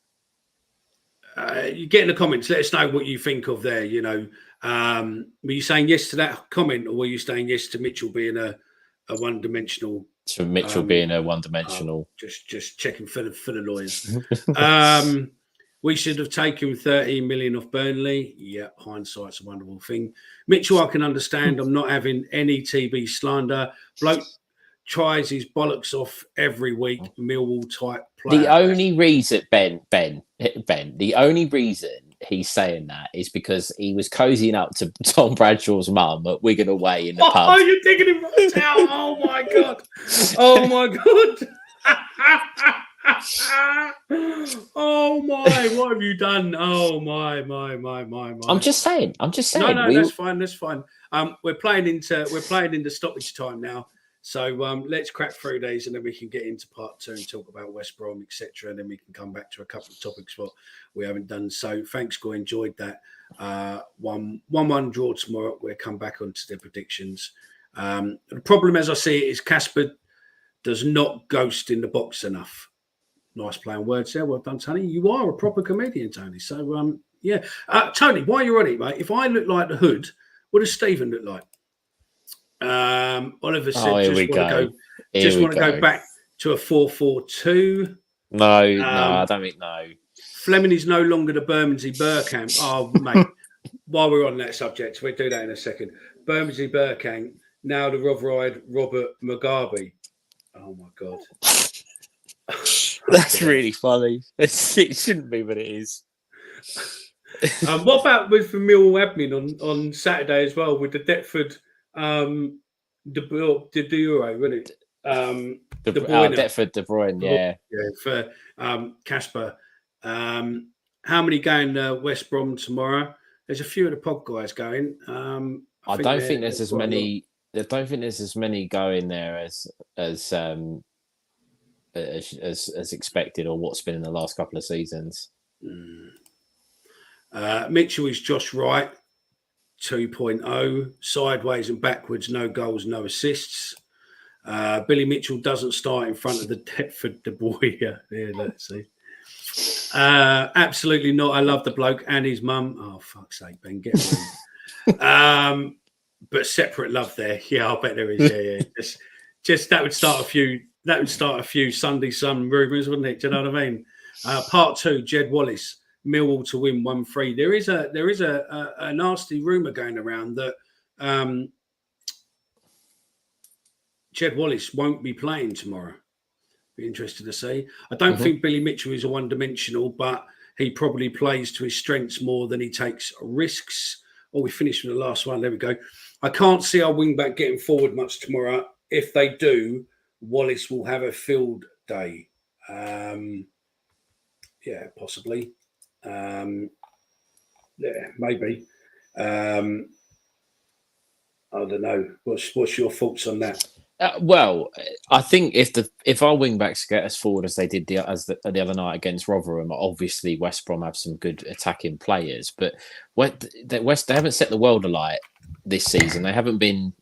you get in the comments. Let us know what you think of there. You know, were you saying yes to that comment, or were you saying yes to Mitchell being a one-dimensional? To Mitchell being a one-dimensional. Just checking for the lawyers. We should have taken 13 million off Burnley. Yeah, hindsight's a wonderful thing. Mitchell, I can understand. I'm not having any TB slander. Bloke tries his bollocks off every week. Millwall type player. The only reason, Ben, the only reason he's saying that is because he was cozying up to Tom Bradshaw's mum at Wigan away in the pub. Oh, you're digging him right out. Oh, my God. Oh, my God. Oh my! What have you done? Oh my! I'm just saying. No, that's fine. That's fine. We're playing into stoppage time now. So let's crack through these, and then we can get into part 2 and talk about West Brom, etc. And then we can come back to a couple of topics what we haven't done. So thanks, Guy. Enjoyed that. 1-1 draw tomorrow. We'll come back onto the predictions. The problem, as I see it, is Casper does not ghost in the box enough. Nice playing words there. Well done, Tony. You are a proper comedian, Tony. So, yeah. Tony, while you're on it, mate, if I look like the Hood, what does Stephen look like? Oliver said just want to go back to a 4-4-2. No, I don't think no. Fleming is no longer the Bermondsey Burkamp. Oh, mate, while we're on that subject, we'll do that in a second. Bermondsey Burkamp, now the Rotherhide Robert Mugabe. Oh, my God. That's really funny. It shouldn't be, but it is. What about with the Millwall admin on Saturday as well with the Deptford De Bruyne, wasn't it? Deptford De Bruyne, yeah. For Casper. How many going West Brom tomorrow? There's a few of the pod guys going. I don't think there's as many. I don't think there's as many going there as expected, or what's been in the last couple of seasons. Mitchell is Josh Wright 2.0, sideways and backwards, no goals, no assists. Billy Mitchell doesn't start in front of the Deptford De Bruyne. Yeah, let's see. Absolutely not. I love the bloke and his mum. Oh, fuck's sake, Ben, get him. But separate love there. Yeah, I bet there is. Yeah. Just that would start a few. That would start a few Sunday Sun rumours, wouldn't it? Do you know what I mean? Part 2, Jed Wallace, Millwall to win 1-3. There is a nasty rumour going around that Jed Wallace won't be playing tomorrow. Be interested to see. I don't think Billy Mitchell is a one-dimensional, but he probably plays to his strengths more than he takes risks. Oh, we finished with the last one. There we go. I can't see our wing-back getting forward much tomorrow. If they do, Wallace will have a field day. Yeah, possibly. Yeah, maybe. I don't know. What's your thoughts on that? Well, I think if our wing backs get as forward as they did the other night against Rotherham, obviously West Brom have some good attacking players, but they haven't set the world alight this season. They haven't been,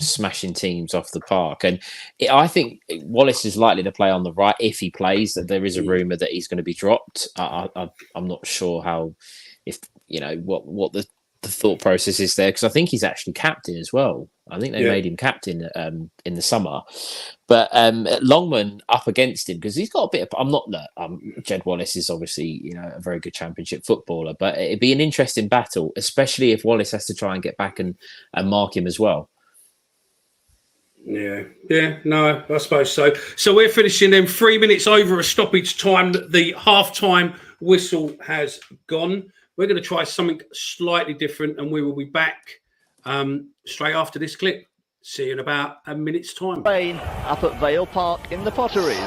smashing teams off the park, and I think Wallace is likely to play on the right if he plays. There is a rumor that he's going to be dropped. I'm not sure what the thought process is there, because I think he's actually captain as well. I think they made him captain in the summer, but Longman up against him because he's got a bit of. Jed Wallace is obviously a very good Championship footballer, but it'd be an interesting battle, especially if Wallace has to try and get back and mark him as well. Yeah, no, I suppose so. So we're finishing then 3 minutes over a stoppage time. The half-time whistle has gone. We're going to try something slightly different, and we will be back straight after this clip. See you in about a minute's time. Rain up at Vale Park in the Potteries.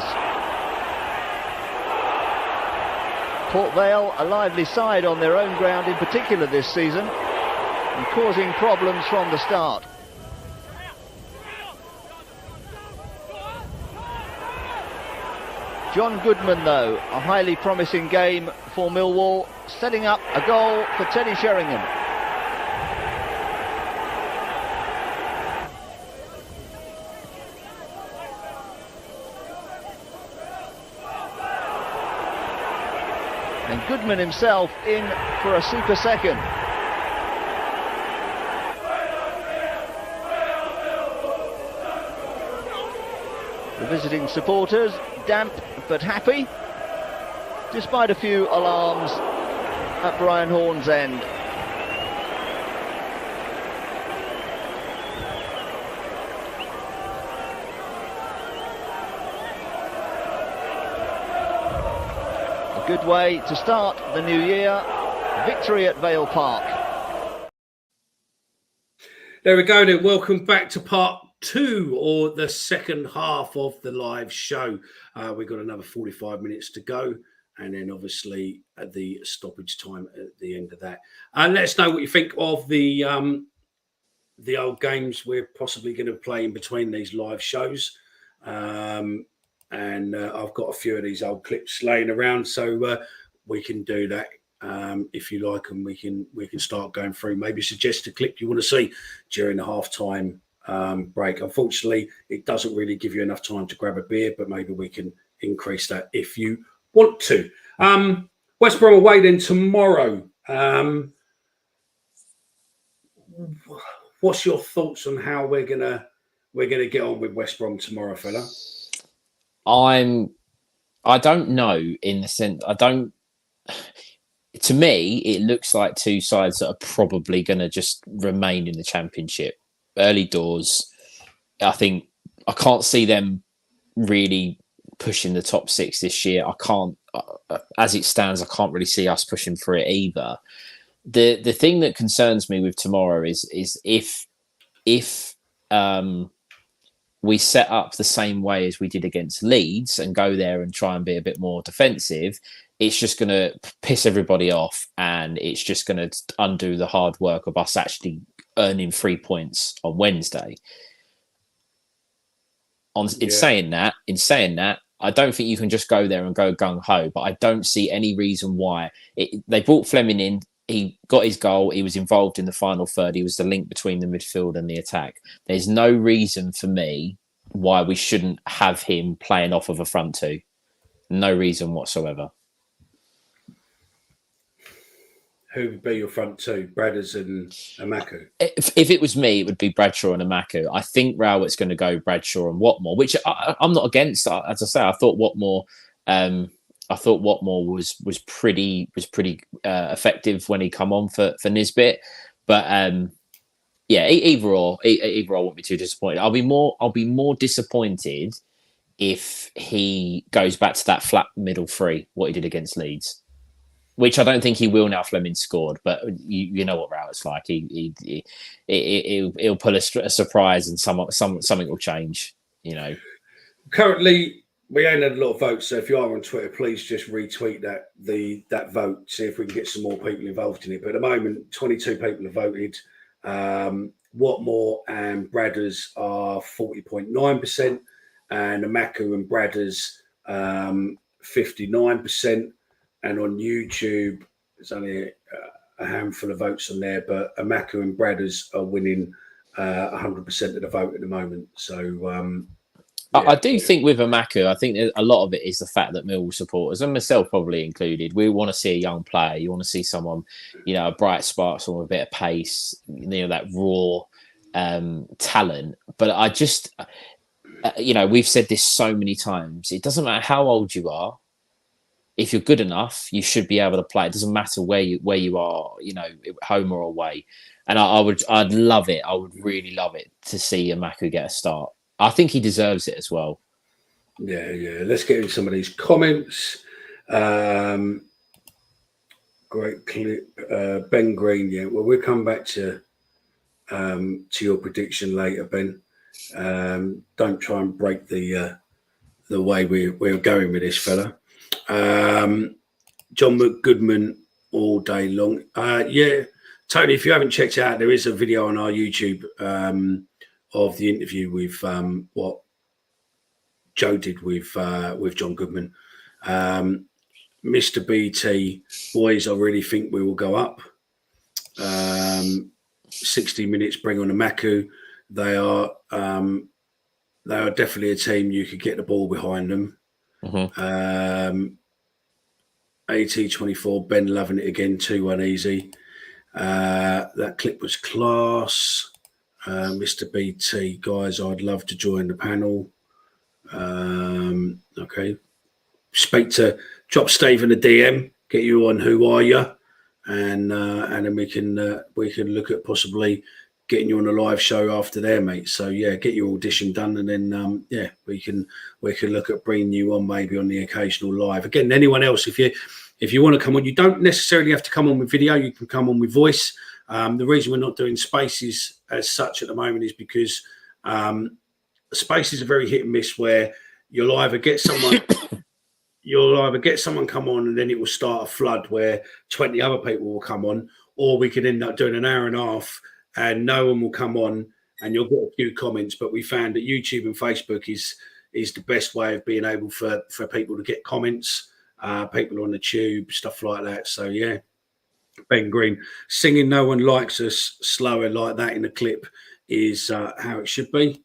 Port Vale, a lively side on their own ground in particular this season, and causing problems from the start. John Goodman, though, a highly promising game for Millwall, setting up a goal for Teddy Sheringham. And Goodman himself in for a super second. The visiting supporters damp but happy, despite a few alarms at Brian Horne's end. A good way to start the new year. Victory at Vale Park. There we go then. Welcome back to part 2, or the second half of the live show. We've got another 45 minutes to go, and then obviously at the stoppage time at the end of that. Let us know what you think of the old games we're possibly going to play in between these live shows. And I've got a few of these old clips laying around, so we can do that. If you like, and we can start going through. Maybe suggest a clip you want to see during the halftime break. Unfortunately, it doesn't really give you enough time to grab a beer, but maybe we can increase that if you want to. West Brom away then tomorrow. What's your thoughts on how we're gonna get on with West Brom tomorrow, fella? I don't know, in the sense to me, it looks like two sides that are probably going to just remain in the Championship. Early doors, I can't see them really pushing the top 6 this year. I can't, as it stands, I can't really see us pushing for it either. The thing that concerns me with tomorrow is if we set up the same way as we did against Leeds and go there and try and be a bit more defensive, it's just going to piss everybody off, and it's just going to undo the hard work of us actually earning 3 points on Wednesday. In saying that, I don't think you can just go there and go gung-ho, but I don't see any reason why. They brought Fleming in. He got his goal. He was involved in the final third. He was the link between the midfield and the attack. There's no reason for me why we shouldn't have him playing off of a front two. No reason whatsoever. Who would be your front two? Bradders and Amaku? If it was me, it would be Bradshaw and Amaku. I think Rowett's going to go Bradshaw and Watmore, which I'm not against. As I say, I thought Watmore was pretty effective when he come on for Nisbet. But either or won't be too disappointed. I'll be more disappointed if he goes back to that flat middle three, what he did against Leeds. Which I don't think he will now. Fleming scored, but you know what Rowett's like. He'll pull a surprise, and something will change. You know. Currently, we ain't had a lot of votes, so if you are on Twitter, please just retweet that vote. See if we can get some more people involved in it. But at the moment, 22 people have voted. Watmore and Bradders are 40.9%, and Amaku and Bradders 59%. And on YouTube, there's only a handful of votes on there, but Amaku and Bradders are winning 100% of the vote at the moment. So I do think with Amaku, I think a lot of it is the fact that Millwall supporters, and myself probably included, we want to see a young player. You want to see someone, a bright spark, someone with a bit of pace, that raw talent. But I just, we've said this so many times. It doesn't matter how old you are. If you're good enough, you should be able to play. It doesn't matter where you are, home or away. And I'd love it. I would really love it to see Amaku get a start. I think he deserves it as well. Yeah. Let's get into some of these comments. Great clip. Ben Green, yeah. Well, we'll come back to your prediction later, Ben. Don't try and break the way we're going with this fella. John McGoodman all day long. Tony, if you haven't checked it out, there is a video on our YouTube of the interview with what Joe did with John Goodman. Mr. BT, boys, I really think we will go up. 60 minutes, bring on Amaku. They are definitely a team you could get the ball behind them. Mm-hmm. AT24, Ben loving it again, 2-1 easy. That clip was class. Mr. BT, guys, I'd love to join the panel. Okay. Drop Stephen a DM, get you on Who Are You? And then we can look at possibly getting you on a live show after there, mate. So yeah, get your audition done, and then we can look at bringing you on maybe on the occasional live. Again, anyone else, if you want to come on, you don't necessarily have to come on with video. You can come on with voice. The reason we're not doing spaces as such at the moment is because spaces are very hit and miss, where you'll either get someone come on and then it will start a flood where 20 other people will come on, or we could end up doing an hour and a half and no one will come on and you'll get a few comments. But we found that YouTube and Facebook is the best way of being able for people to get comments, people on the tube, stuff like that. So yeah, Ben Green singing "No One Likes Us" slower like that in the clip is how it should be.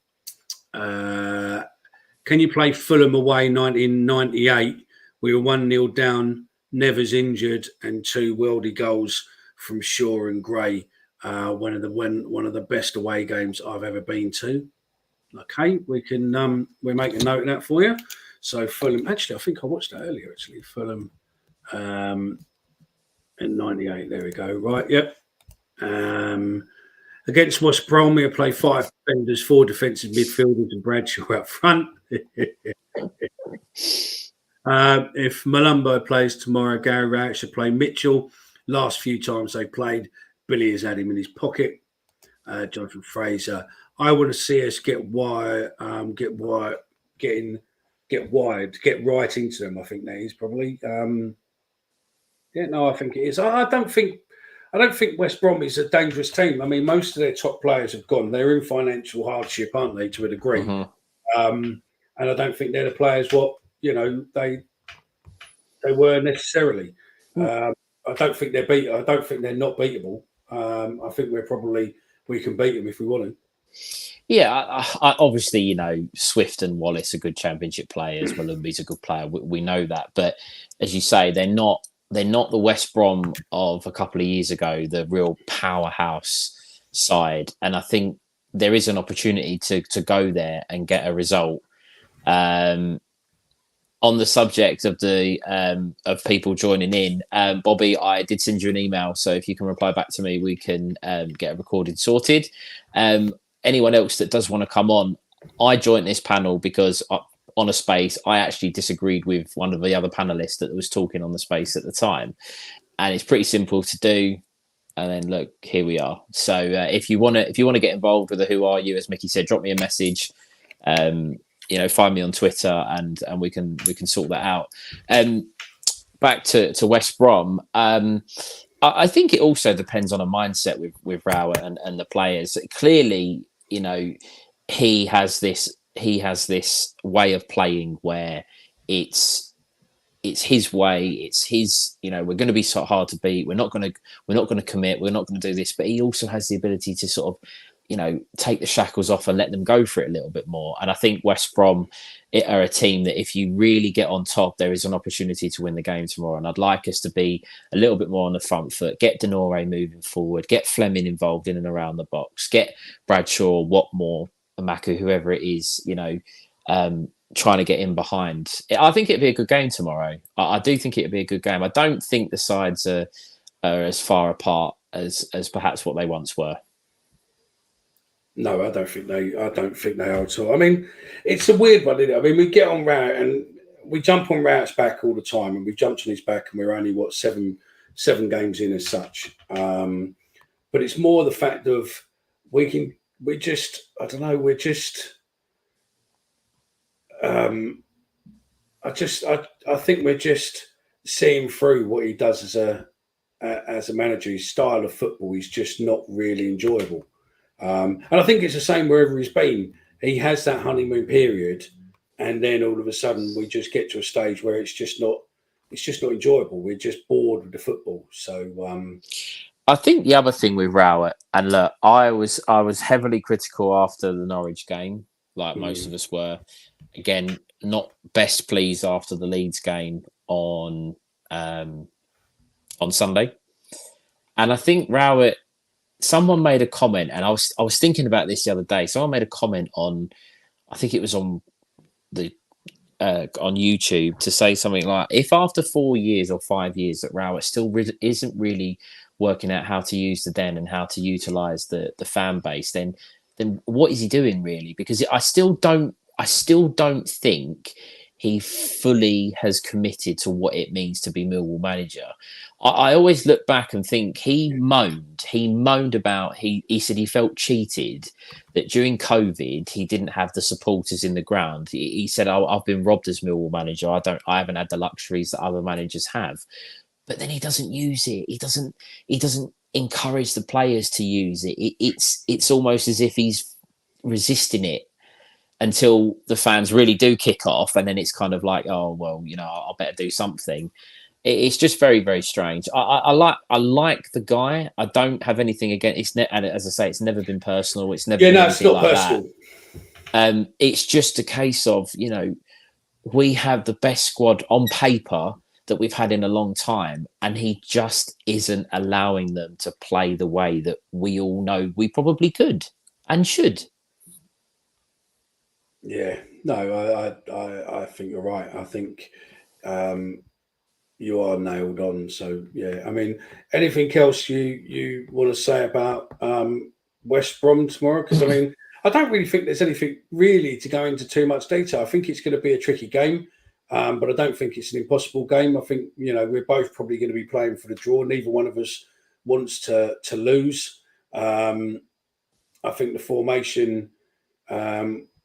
Can you play Fulham away 1998? We were 1-0 down, Nevers injured, and 2 worldy goals from Shaw and Gray. One of the best away games I've ever been to. Okay, we'll make a note of that for you. So Fulham, actually, I think I watched that earlier. Actually, Fulham in '98. There we go. Right, yep. Against West Brom, we'll play 5 defenders, 4 defensive midfielders, and Bradshaw up front. If Malumbo plays tomorrow, Gary Rowett should play Mitchell. Last few times they played, Billy has had him in his pocket. Jonathan Fraser, I want to see us get right into them. I think that is probably. I think it is. I don't think West Brom is a dangerous team. I mean, most of their top players have gone. They're in financial hardship, aren't they, to a degree? Mm-hmm. And I don't think they're the players they were necessarily. I don't think they're beat. I don't think they're not beatable. I think we can beat them if we want to. Yeah, I obviously, Swift and Wallace are good Championship players. Malumbi's a good player. We know that, but as you say, they're not the West Brom of a couple of years ago, the real powerhouse side. And I think there is an opportunity to go there and get a result. On the subject of the of people joining in, Bobby, I did send you an email, so if you can reply back to me, we can get a recording sorted. Anyone else that does want to come on, I joined this panel because on a space, I actually disagreed with one of the other panelists that was talking on the space at the time, and it's pretty simple to do. And then look, here we are. So if you want to get involved with the Who Are You, as Mickey said, drop me a message. Find me on Twitter and we can sort that out. Back to West Brom. I think it also depends on a mindset with Rowett and the players. Clearly, he has this way of playing where it's his way. It's his. We're going to be so hard to beat. We're not going to commit. We're not going to do this. But he also has the ability to sort of, take the shackles off and let them go for it a little bit more. And I think West Brom are a team that if you really get on top, there is an opportunity to win the game tomorrow. And I'd like us to be a little bit more on the front foot, get Denore moving forward, get Fleming involved in and around the box, get Bradshaw, Watmore, Amaku, whoever it is, trying to get in behind. I think it'd be a good game tomorrow. I do think it'd be a good game. I don't think the sides are as far apart as perhaps what they once were. No, I don't think they are at all. I mean, it's a weird one, isn't it? I mean, we get on Rowett and we jump on Rowett's back all the time, and we've jumped on his back, and we're only seven games in as such. But it's more the fact of I think we're just seeing through what he does as a manager. His style of football is just not really enjoyable. And I think it's the same wherever he's been. He has that honeymoon period, and then all of a sudden we just get to a stage where it's just not enjoyable. We're just bored with the football. So I think the other thing with Rowett, and look, I was heavily critical after the Norwich game, like most of us were. Again, not best pleased after the Leeds game on on Sunday. And I think Rowett, someone made a comment, and I was thinking about this the other day. Someone made a comment on, I think it was on YouTube, to say something like, if after 4 years or 5 years that Rowett still isn't really working out how to use the Den and how to utilize the fan base, then what is he doing really? Because I still don't think he fully has committed to what it means to be Millwall manager. I always look back and think he moaned about, he said he felt cheated that during COVID he didn't have the supporters in the ground. He said, I've been robbed as Millwall manager. I haven't had the luxuries that other managers have. But then he doesn't use it. He doesn't encourage the players to use it. It's almost as if he's resisting it until the fans really do kick off, and then it's kind of like, oh well, I'll better do something. It's just very, very strange. I like the guy. I don't have anything against. And as I say, it's never been personal. It's never been it's not like personal. That. It's just a case of we have the best squad on paper that we've had in a long time, and he just isn't allowing them to play the way that we all know we probably could and should. Yeah, no, I think you're right. I think you are nailed on. So yeah, I mean, anything else you want to say about West Brom tomorrow? Because I mean, I don't really think there's anything really to go into too much detail. I think it's going to be a tricky game, but I don't think it's an impossible game. I think we're both probably going to be playing for the draw. Neither one of us wants to lose. I think the formation.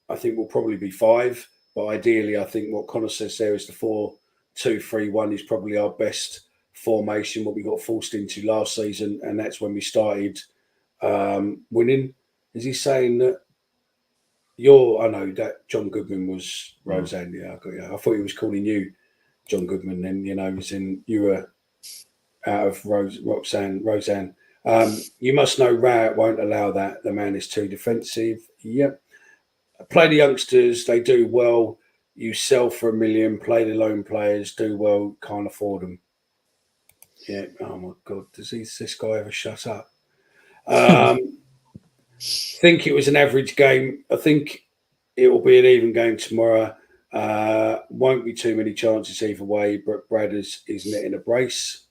I think will probably be 5, but ideally, I think what Connor says there is the 4-2-3-1 is probably our best formation. What we got forced into last season, and that's when we started winning. Is he saying that I know that John Goodman was Roseanne? Yeah, I thought he was calling you John Goodman. Then you were out of Roseanne. You must know Rowett won't allow that. The man is too defensive. Yep. Play the youngsters, they do well. You sell for $1 million, play the lone players, do well, can't afford them. Yeah, oh my God, does this guy ever shut up? Think it was an average game. I think it will be an even game tomorrow. Won't be too many chances either way, but Brad is netting a brace.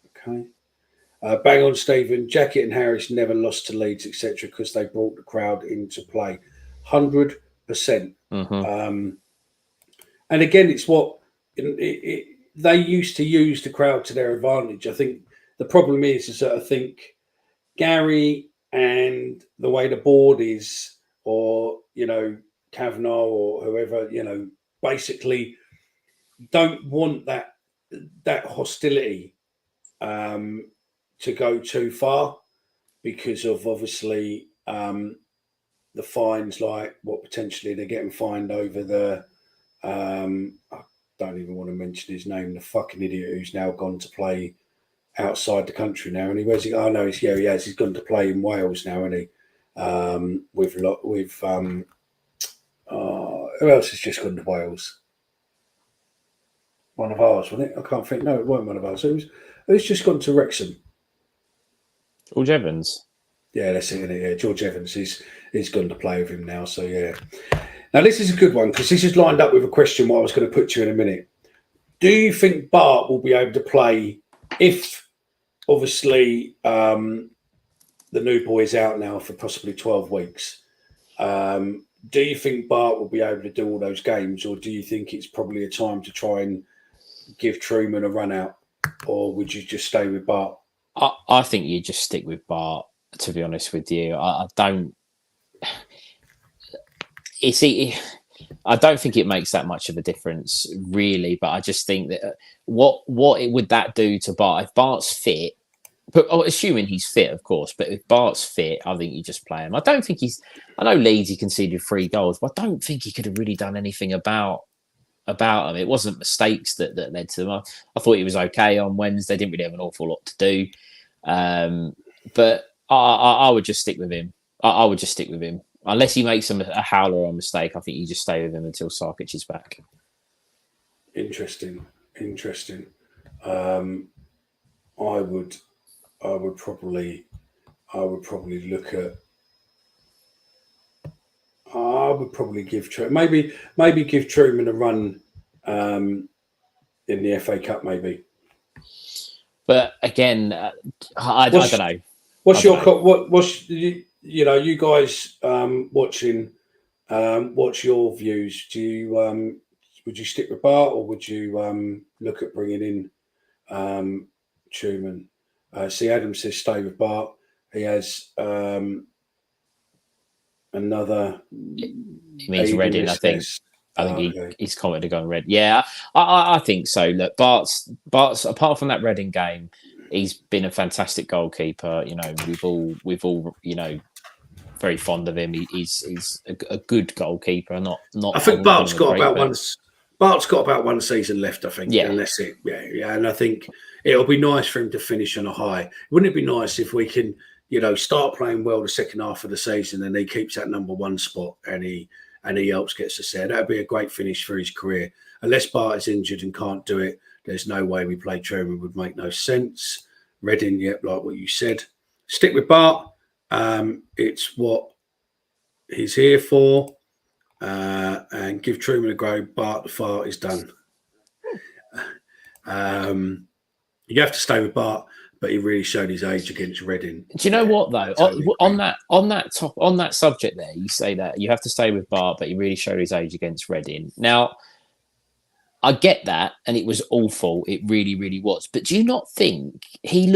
Okay. Bang on, Stephen. Jackett and Harris never lost to Leeds, etc., because they brought the crowd into play. 100%. Mm-hmm. And again, it's what they used to use the crowd to their advantage. I think the problem is that I think Gary and the way the board is, or Kavanagh or whoever, basically don't want that hostility to go too far because of obviously the fines, like what potentially they're getting fined over the I don't even want to mention his name, the fucking idiot who's now gone to play outside the country now. And where's he? Oh no, he has. He's gone to play in Wales now, isn't he? With who else has just gone to Wales? One of ours, wasn't it? I can't think. No, it wasn't one of ours. Who's just gone to Wrexham? George Evans. Yeah, that's it, isn't it? Yeah, George Evans is gone to play with him now. So yeah. Now this is a good one because this is lined up with a question what I was going to put to you in a minute. Do you think Bart will be able to play if obviously the new boy is out now for possibly 12 weeks? Do you think Bart will be able to do all those games, or do you think it's probably a time to try and give Truman a run out, or would you just stay with Bart? I think you just stick with Bart, to be honest with you. I don't think it makes that much of a difference, really. But I just think that what would that do to Bart if Bart's fit? But assuming he's fit, of course. But if Bart's fit, I think you just play him. I don't think I know Leeds he conceded 3 goals, but I don't think he could have really done anything about him. It wasn't mistakes that led to them. I thought he was okay on Wednesday. Didn't really have an awful lot to do. But I would just stick with him. I would just stick with him. Unless he makes a howler or a mistake, I think you just stay with him until Sarkic is back. Interesting. I would probably look at. I would probably give maybe give Truman a run in the FA Cup, maybe. But again, I don't know. What's you guys watching? What's your views? Do you would you stick with Bart, or would you look at bringing in Truman? See, Adam says stay with Bart. He has another. He means Reading, I think. He's commented to go on Red. Yeah, I think so. Look, Bart's apart from that Reading game, he's been a fantastic goalkeeper. You know, we've all very fond of him. He's a good goalkeeper. Not. I think Bart's got about one season left. I think, and that's it. Yeah, and I think it'll be nice for him to finish on a high. Wouldn't it be nice if we can, start playing well the second half of the season, and he keeps that number one spot, and he helps gets us there. That'd be a great finish for his career. Unless Bart is injured and can't do it, there's no way we play Truman. Would make no sense. Reading, like what you said. Stick with Bart. It's what he's here for. And give Truman a go. Bart the fart is done. You have to stay with Bart, but he really showed his age against Reading. Do you know what though? Totally on that subject, there you say that you have to stay with Bart, but he really showed his age against Reading. Now, I get that, and it was awful. It really, really was. But do you not think he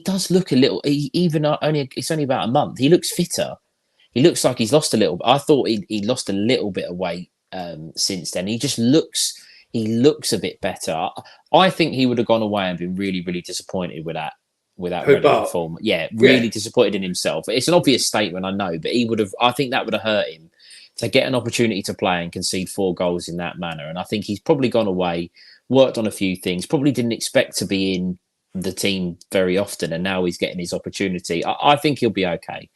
does look a little? It's only about a month. He looks fitter. He looks like he's lost a little. I thought he lost a little bit of weight since then. He just looks a bit better. I think he would have gone away and been really, really disappointed with that Reading performance. Yeah, really disappointed in himself. It's an obvious statement, I know, but I think that would have hurt him to get an opportunity to play and concede 4 goals in that manner. And I think he's probably gone away, worked on a few things, probably didn't expect to be in the team very often, and now he's getting his opportunity. I think he'll be okay.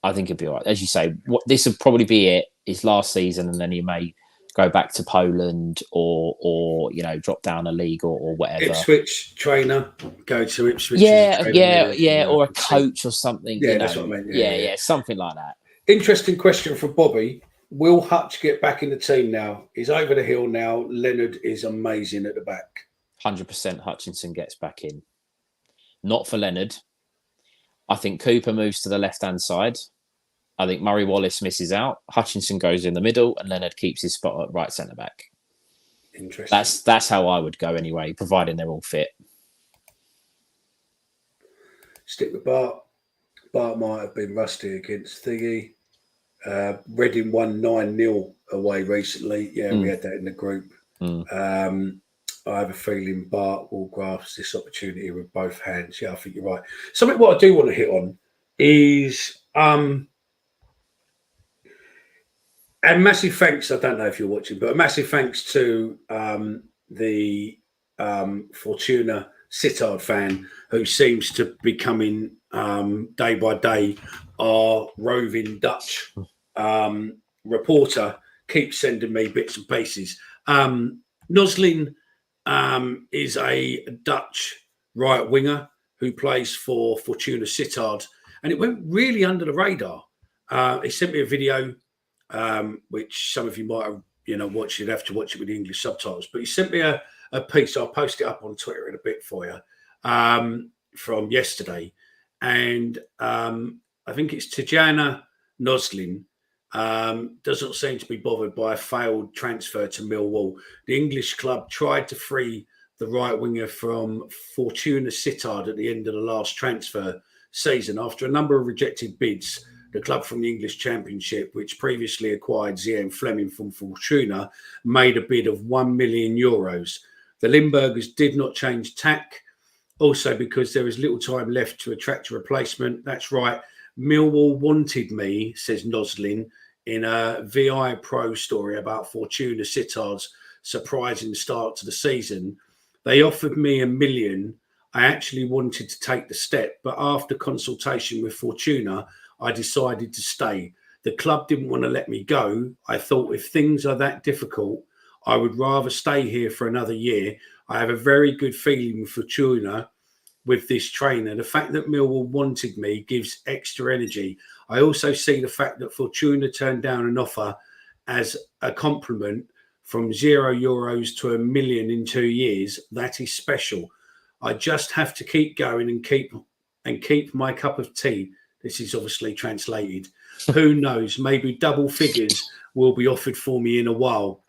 I think he'll be all right. As you say, this will probably be it, his last season, and then he may go back to Poland or drop down a league or whatever. Ipswich trainer, go to Ipswich. Yeah, or a coach or something. Yeah, that's what I meant. Yeah, something like that. Interesting question for Bobby. Will Hutch get back in the team now? He's over the hill now. Leonard is amazing at the back. 100% Hutchinson gets back in. Not for Leonard. I think Cooper moves to the left-hand side. I think Murray Wallace misses out. Hutchinson goes in the middle, and Leonard keeps his spot at right centre-back. Interesting. That's how I would go anyway, providing they're all fit. Stick with Bart. Bart might have been rusty against Thingy. Reading won 9-0 away recently. Yeah, we had that in the group. I have a feeling Bart will grasp this opportunity with both hands. Yeah, I think you're right. Something what I do want to hit on is and massive thanks. I don't know if you're watching, but a massive thanks to the Fortuna Sittard fan who seems to be coming day by day. Our roving Dutch reporter keeps sending me bits and pieces. Noslin is a Dutch right winger who plays for Fortuna Sittard, and it went really under the radar. He sent me a video, which some of you might have watched. You'd have to watch it with the English subtitles, but he sent me a piece. I'll post it up on Twitter in a bit for you from yesterday, and I think it's Tijana Noslin. Doesn't seem to be bothered by a failed transfer to Millwall. The English club tried to free the right winger from Fortuna Sittard at the end of the last transfer season. After a number of rejected bids, the club from the English Championship, which previously acquired Zian Fleming from Fortuna, made a bid of €1 million. The Limburgers did not change tack, also because there is little time left to attract a replacement. That's right. Millwall wanted me, says Noslin, in a VI Pro story about Fortuna Sittard's surprising start to the season. They offered me $1 million. I actually wanted to take the step, but after consultation with Fortuna, I decided to stay. The club didn't want to let me go. I thought if things are that difficult, I would rather stay here for another year. I have a very good feeling for Fortuna with this trainer. The fact that Millwall wanted me gives extra energy. I also see the fact that Fortuna turned down an offer as a compliment from €0 to €1 million in 2 years. That is special. I just have to keep going and keep my cup of tea. This is obviously translated. Who knows? Maybe double figures will be offered for me in a while.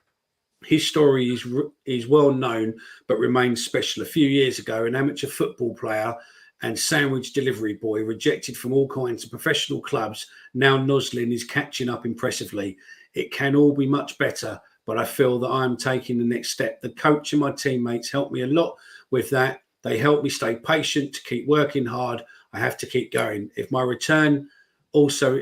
His story is well known, but remains special. A few years ago, an amateur football player and sandwich delivery boy rejected from all kinds of professional clubs. Now Noslin is catching up impressively. It can all be much better, but I feel that I'm taking the next step. The coach and my teammates helped me a lot with that. They helped me stay patient, to keep working hard. I have to keep going. If my returns also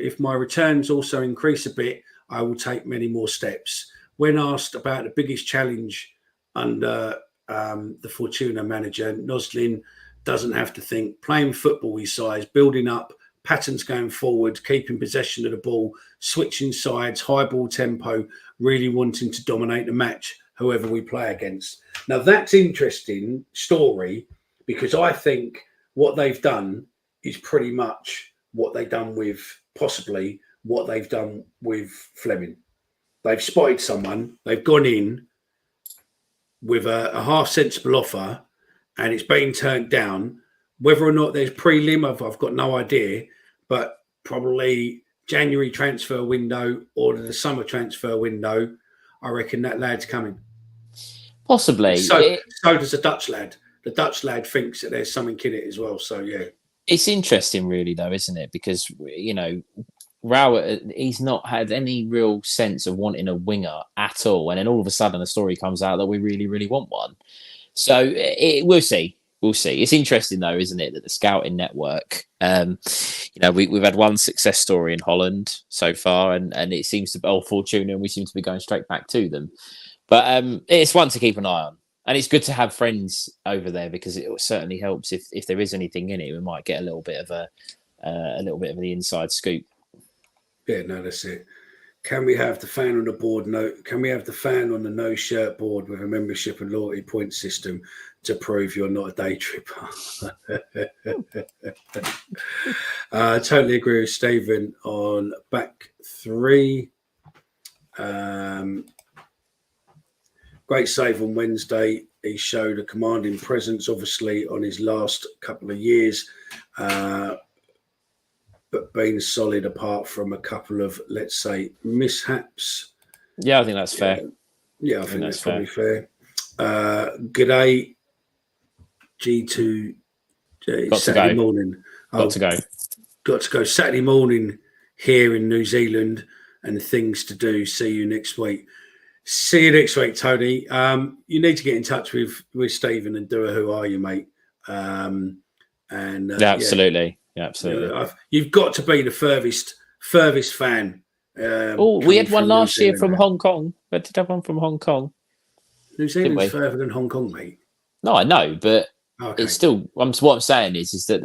increase a bit, I will take many more steps. When asked about the biggest challenge under the Fortuna manager, Noslin doesn't have to think. Playing football his size, building up, patterns going forward, keeping possession of the ball, switching sides, high ball tempo, really wanting to dominate the match, whoever we play against. Now, that's interesting story, because I think what they've done is pretty much what they've done with Fleming. They've spotted someone, they've gone in with a half sensible offer, and it's been turned down. Whether or not there's prelim, I've got no idea, but probably January transfer window or the summer transfer window, I reckon that lad's coming. Possibly. So does the Dutch lad. The Dutch lad thinks that there's something in it as well. So, yeah. It's interesting, really, though, isn't it? Because, you know, Rowett, he's not had any real sense of wanting a winger at all. And then all of a sudden, a story comes out that we really, really want one. So we'll see. We'll see. It's interesting, though, isn't it, that the scouting network, you know, we've had one success story in Holland so far, and it seems to be Fortuna, and we seem to be going straight back to them. But it's one to keep an eye on. And it's good to have friends over there, because it certainly helps if there is anything in it. We might get a little bit of the inside scoop. Yeah, no, that's it. Can we have the fan on the board? No, can we have the fan on the no shirt board with a membership and loyalty point system to prove you're not a day tripper? I totally agree with Stephen on back three. Great save on Wednesday. He showed a commanding presence, obviously, on his last couple of years, but been solid apart from a couple of, let's say, mishaps. Yeah, I think that's fair. Yeah, I think that's probably fair. G'day, G2. Saturday morning. Got to go. Saturday morning here in New Zealand, and things to do. See you next week. See you next week, Tony. You need to get in touch with Stephen and do a who are you, mate? Absolutely. Yeah, absolutely. You've got to be the furthest fan. We had one last year from Hong Kong. We did have one from Hong Kong. New Zealand's further than Hong Kong, mate. No, I know, but it's still. What I'm saying is that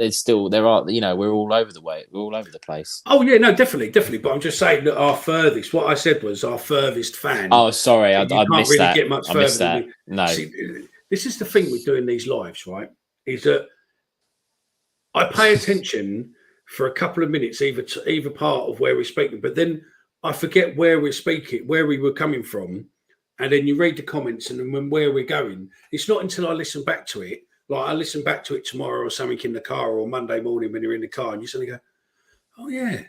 there are. You know, we're all over the way. We're all over the place. Oh yeah, no, definitely. But I'm just saying that our furthest. What I said was our furthest fan. Oh, sorry, I missed really that. Get much I further missed that. No, see, this is the thing with doing these lives, right? Is that I pay attention for a couple of minutes, either part of where we're speaking, but then I forget where we're speaking, where we were coming from, and then you read the comments and then where we're going. It's not until I listen back to it, like I listen back to it tomorrow or something in the car, or Monday morning when you're in the car, and you suddenly go, "Oh yeah,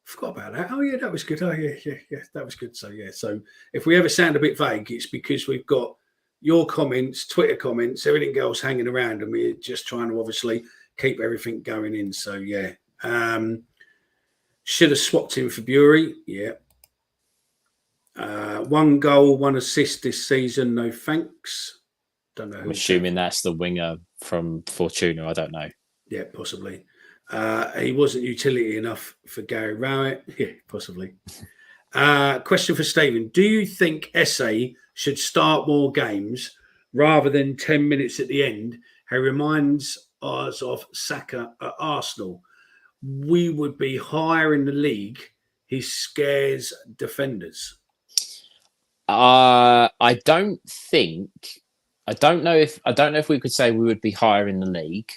forgot about that. Oh yeah, that was good. Oh yeah, that was good." So yeah, so if we ever sound a bit vague, it's because we've got your comments, Twitter comments, everything else hanging around, and we're just trying to obviously keep everything going in. So yeah. Should have swapped him for Bury. Yeah. 1 goal, 1 assist this season. No thanks. Don't know. I'm assuming that's the winger from Fortuna. I don't know. Yeah, possibly. He wasn't utility enough for Gary Rowett. Yeah, possibly. Question for Stephen. Do you think Esse should start more games rather than 10 minutes at the end? He reminds us of Saka at Arsenal. We would be higher in the league. He scares defenders. I don't think I don't know if we could say we would be higher in the league.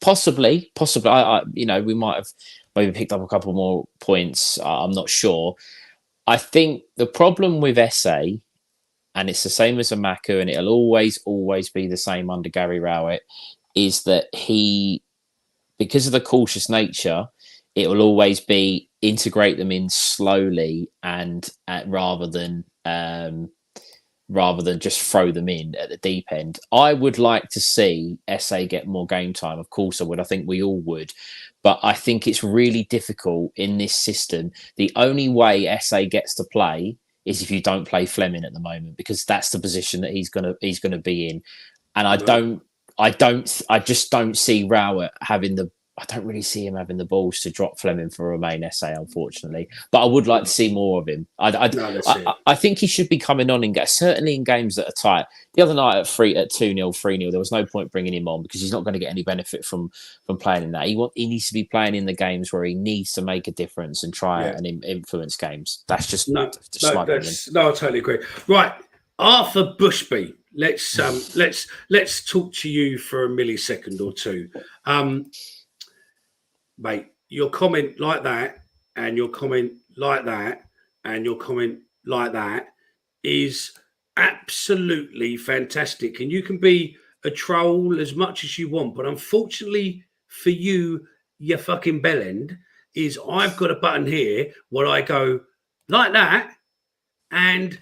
Possibly. We might have maybe picked up a couple more points. I'm not sure. I think the problem with SA, and it's the same as Amaku, and it'll always be the same under Gary Rowett, is that because of the cautious nature, it will always be integrate them in slowly and rather than just throw them in at the deep end. I would like to see SA get more game time. Of course I would. I think we all would. But I think it's really difficult in this system. The only way SA gets to play is if you don't play Fleming at the moment, because that's the position that he's gonna be in. And I just don't see Rowett I don't really see him having the balls to drop Fleming for Remain SA, unfortunately. But I would like to see more of him. I think he should be coming on certainly in games that are tight. The other night at 2-0, 3-0, there was no point bringing him on because he's not going to get any benefit from playing in that. He needs to be playing in the games where he needs to make a difference and try and influence games. That's just my opinion. No, I totally agree. Right, Arthur Bushby. Let's talk to you for a millisecond or two. Mate, your comment like that, and your comment like that, and your comment like that is absolutely fantastic. And you can be a troll as much as you want, but unfortunately for you, your fucking bellend, is I've got a button here where I go like that, and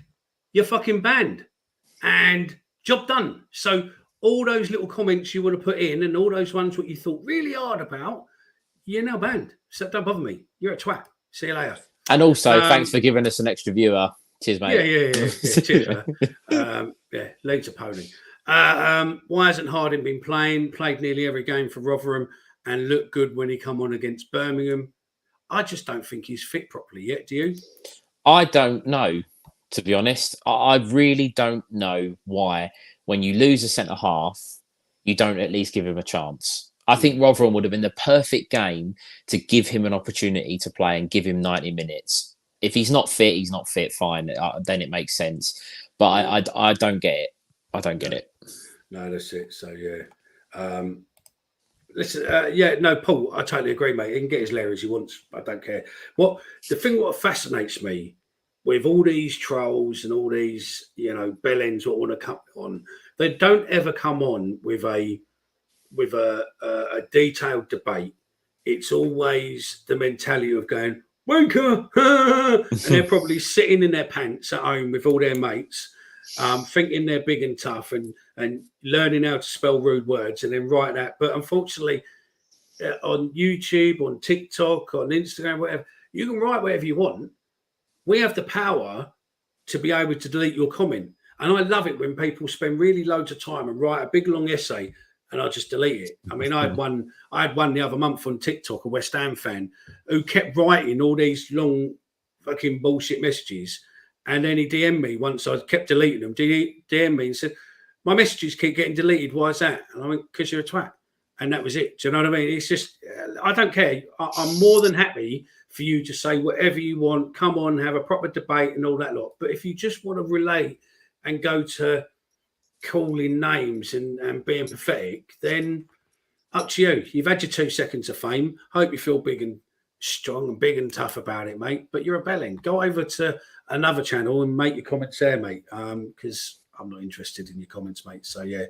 you're fucking banned, and job done. So all those little comments you want to put in, and all those ones what you thought really hard about, you're now banned. So don't bother me. You're a twat. See you later. And also, thanks for giving us an extra viewer. Cheers, mate. Yeah. Cheers. Legs a pony. Why hasn't Harding been playing? Played nearly every game for Rotherham and looked good when he come on against Birmingham. I just don't think he's fit properly yet. Do you? I don't know, to be honest. I really don't know why, when you lose a centre half, you don't at least give him a chance. I think Rotherham would have been the perfect game to give him an opportunity to play and give him 90 minutes. If he's not fit, he's not fit, fine. Then it makes sense. But I don't get it. I don't get it. No, that's it. So, yeah. Listen, Paul, I totally agree, mate. He can get as lair as he wants. I don't care. What fascinates me with all these trolls and all these, bellends what want to come on, they don't ever come on with a detailed debate. It's always the mentality of going, wanker, and they're probably sitting in their pants at home with all their mates, thinking they're big and tough and learning how to spell rude words and then write that. But unfortunately, on YouTube, on TikTok, on Instagram, whatever, you can write whatever you want. We have the power to be able to delete your comment. And I love it when people spend really loads of time and write a big long essay and I just delete it. I mean, I had one the other month on TikTok, a West Ham fan, who kept writing all these long fucking bullshit messages. And then he DM'd me once I kept deleting them. DM'd me and said, my messages keep getting deleted. Why is that? And I went, because you're a twat. And that was it. Do you know what I mean? It's just, I don't care. I'm more than happy for you to say whatever you want. Come on, have a proper debate and all that lot. But if you just want to relate and go to calling names and being pathetic, then up to you. You've had your 2 seconds of fame. Hope you feel big and strong and big and tough about it, mate. But you're a bellend. Go over to another channel and make your comments there, mate. Because I'm not interested in your comments, mate. So yeah.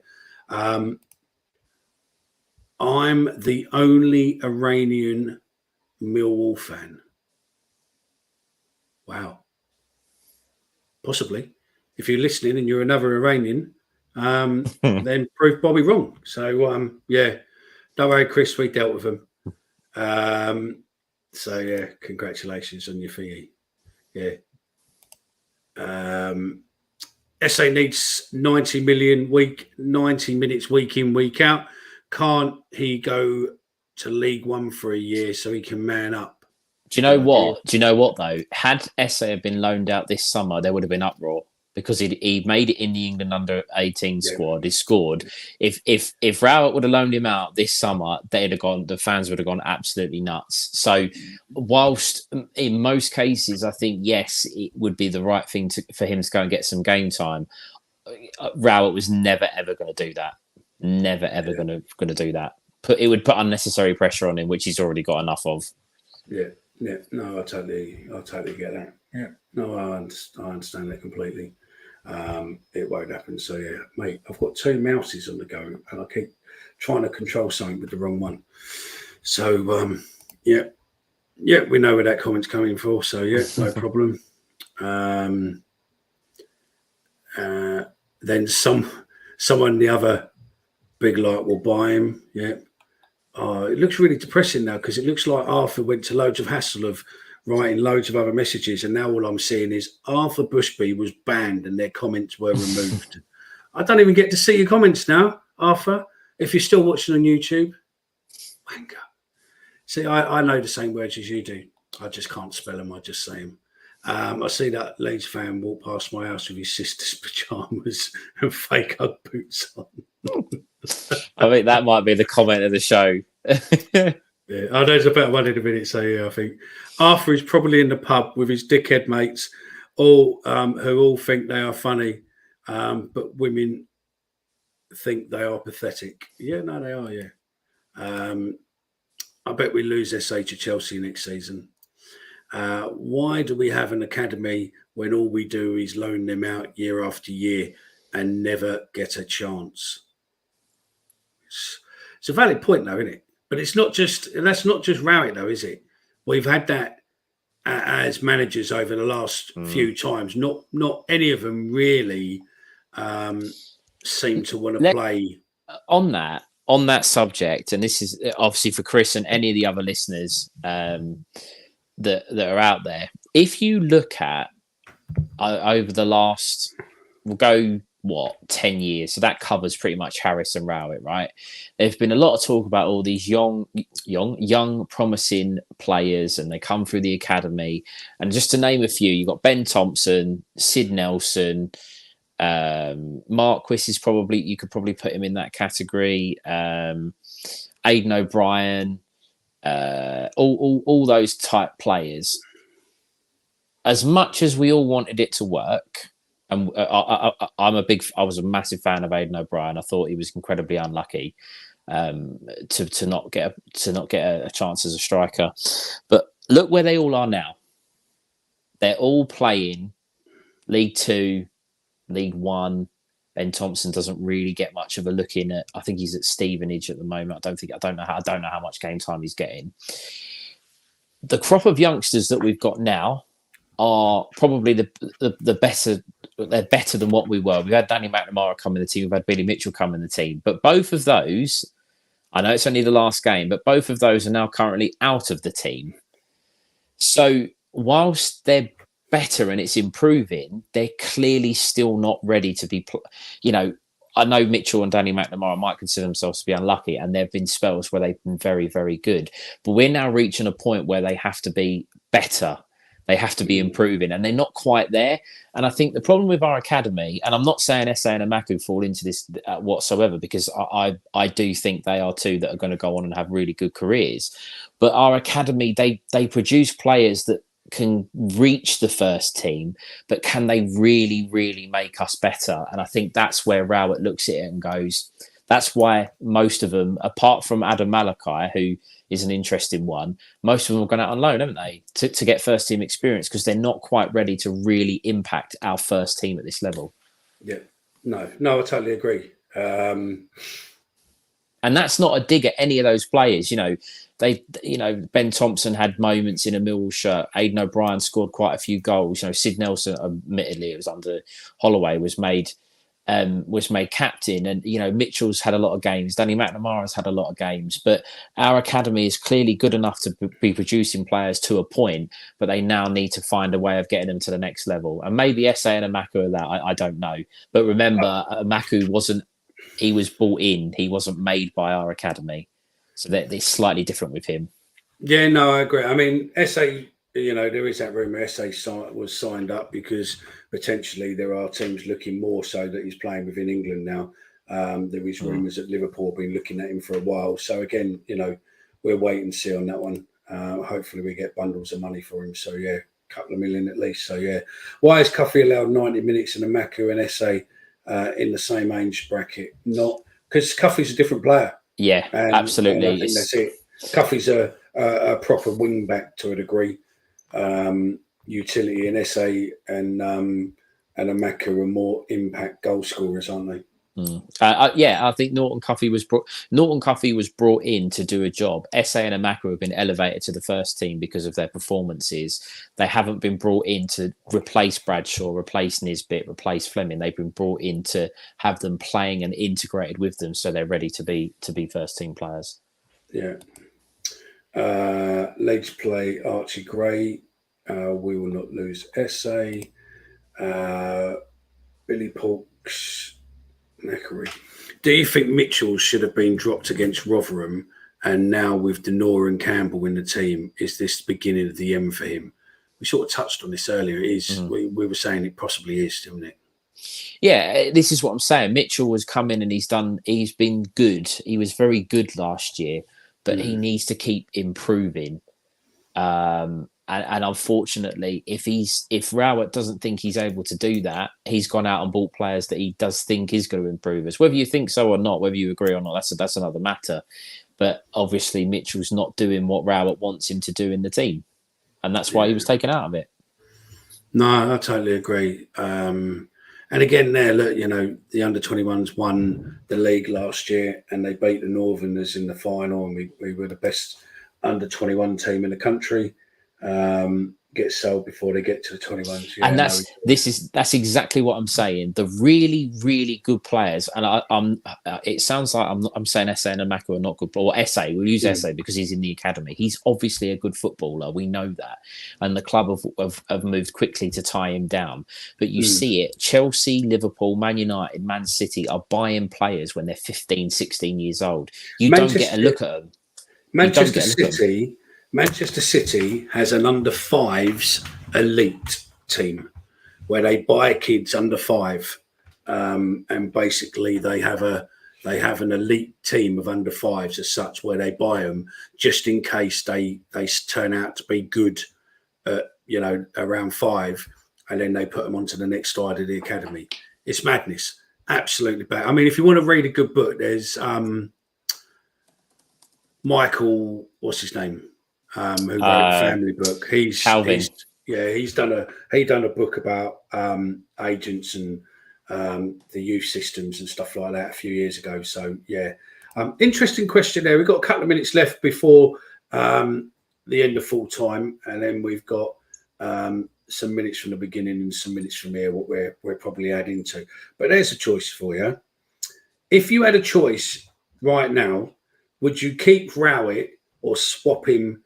I'm the only Iranian Millwall fan. Wow. Possibly. If you're listening and you're another Iranian, then prove Bobby wrong. So, yeah, don't worry, Chris, we dealt with him. So, yeah, congratulations on your fee. Yeah. SA needs 90 minutes week in, week out. Can't he go to League One for a year so he can man up? Do you know what? Do you know what, though? Had SA been loaned out this summer, there would have been uproar. Because he made it in the England under-18 squad. He scored. If Rowett would have loaned him out this summer, the fans would have gone absolutely nuts. So, whilst in most cases, I think yes, it would be the right thing for him to go and get some game time. Rowett was never ever going to do that. Never ever going to do that. It would put unnecessary pressure on him, which he's already got enough of. Yeah. No, I totally get that. Yeah. No, I understand that completely. It won't happen. So yeah, mate, I've got 2 mouses on the go, and I keep trying to control something with the wrong one. So yeah, we know where that comment's coming for. So yeah, no problem. Then someone the other big light will buy him. Yeah. It looks really depressing now, because it looks like Arthur went to loads of hassle of writing loads of other messages, and now all I'm seeing is Arthur Bushby was banned and their comments were removed. I don't even get to see your comments now, Arthur, if you're still watching on YouTube. Wanker. See, I know the same words as you do. I just can't spell them. I just say them. I see that Leeds fan walk past my house with his sister's pyjamas and fake Ugg boots on. I think that might be the comment of the show. Yeah, I know there's a better one in a minute. So yeah, I think Arthur is probably in the pub with his dickhead mates, all who all think they are funny, but women think they are pathetic. Yeah, no, they are. Yeah, I bet we lose SA to Chelsea next season. Why do we have an academy when all we do is loan them out year after year and never get a chance? It's a valid point, though, isn't it? But that's not just Rowett, though, is it? We've had that as managers over the last few times. Not any of them really seem to want to play. On that subject, and this is obviously for Chris and any of the other listeners that are out there. If you look at over the last, we'll go 10 years, so that covers pretty much Harris and Rowett, right? There's been a lot of talk about all these young promising players, and they come through the academy, and just to name a few, you've got Ben Thompson, Sid Nelson, Marquis is probably, you could probably put him in that category, Aidan O'Brien, all those type players. As much as we all wanted it to work, and I was a massive fan of Aidan O'Brien. I thought he was incredibly unlucky to not get a chance as a striker. But look where they all are now. They're all playing League Two, League One. Ben Thompson doesn't really get much of a look in it. I think he's at Stevenage at the moment. I don't know how much game time he's getting. The crop of youngsters that we've got now are probably the better. They're better than what we were. We've had Danny McNamara come in the team. We've had Billy Mitchell come in the team. But both of those, I know it's only the last game, but both of those are now currently out of the team. So whilst they're better and it's improving, they're clearly still not ready to be. I know Mitchell and Danny McNamara might consider themselves to be unlucky, and there have been spells where they've been very, very good. But we're now reaching a point where they have to be better. They have to be improving, and they're not quite there. And I think the problem with our academy, and I'm not saying SA and Amaku fall into this whatsoever, because I do think they are two that are going to go on and have really good careers. But our academy, they produce players that can reach the first team, but can they really, really make us better? And I think that's where Rowett looks at it and goes, that's why most of them, apart from Adam Malachi, who is an interesting one, most of them have gone out on loan, haven't they, to get first team experience, because they're not quite ready to really impact our first team at this level. Yeah, no, I totally agree. And that's not a dig at any of those players. Ben Thompson had moments in a Millwall shirt. Aidan O'Brien scored quite a few goals. Sid Nelson, admittedly, it was under Holloway, was made captain, and Mitchell's had a lot of games. Danny McNamara's had a lot of games, but our academy is clearly good enough to be producing players to a point, but they now need to find a way of getting them to the next level. And maybe SA and Amaku are that. I don't know, but remember, Amaku he was brought in. He wasn't made by our academy, so they're slightly different with him. Yeah, no, I agree. I mean, SA. There is that rumour SA was signed up because potentially there are teams looking more so that he's playing within England now. There is rumours that Liverpool have been looking at him for a while. So again, we'll wait and see on that one. Hopefully we get bundles of money for him. So yeah, a couple of million at least. So yeah, why is Cuffy allowed 90 minutes and Amaku and SA in the same age bracket. Not because Cuffy's a different player. Yeah, absolutely. And I think that's it. Cuffy's a proper wing back to a degree. Utility and SA and Amaka are more impact goal scorers, aren't they? I think Norton Cuffy was brought in to do a job. SA and Amaka have been elevated to the first team because of their performances. They haven't been brought in to replace Bradshaw, replace Nisbet, replace Fleming. They've been brought in to have them playing and integrated with them, so they're ready to be first team players. Yeah. Legs play Archie Gray. We will not lose SA. Billy Porks. Neckery. Do you think Mitchell should have been dropped against Rotherham, and now with Denora and Campbell in the team, is this the beginning of the end for him? We sort of touched on this earlier. It is. We were saying it possibly is, didn't it? Yeah, this is what I'm saying. Mitchell has come in and he's been good. He was very good last year, but he needs to keep improving. And unfortunately, if Rowett doesn't think he's able to do that, he's gone out and bought players that he does think is going to improve us. Whether you think so or not, whether you agree or not, that's another matter. But obviously, Mitchell's not doing what Rowett wants him to do in the team, and that's why he was taken out of it. No, I totally agree. And again, there, look, the under-21s won the league last year, and they beat the Northerners in the final, and we were the best under-21 team in the country. Get sold before they get to the 21s. Yeah, and that's exactly what I'm saying. The really, really good players, and it sounds like I'm saying SA and Amaka are not good, or SA. We'll use SA because he's in the academy. He's obviously a good footballer. We know that, and the club have moved quickly to tie him down. But you see it: Chelsea, Liverpool, Man United, Man City are buying players when they're 15, 16 years old. You don't get a look at them. Manchester City has an under fives elite team where they buy kids under 5, and basically they have an elite team of under 5s as such, where they buy them just in case they turn out to be good at around 5, and then they put them onto the next side of the academy. It's madness, absolutely bad. I mean, if you want to read a good book, there's Michael, what's his name? Who wrote a family book. He's Calvin. He's done a book about agents and the youth systems and stuff like that a few years ago. So yeah, interesting question there. We've got a couple of minutes left before the end of full time, and then we've got some minutes from the beginning and some minutes from here. What we're probably adding to. But there's a choice for you. If you had a choice right now, would you keep Rowett or swap him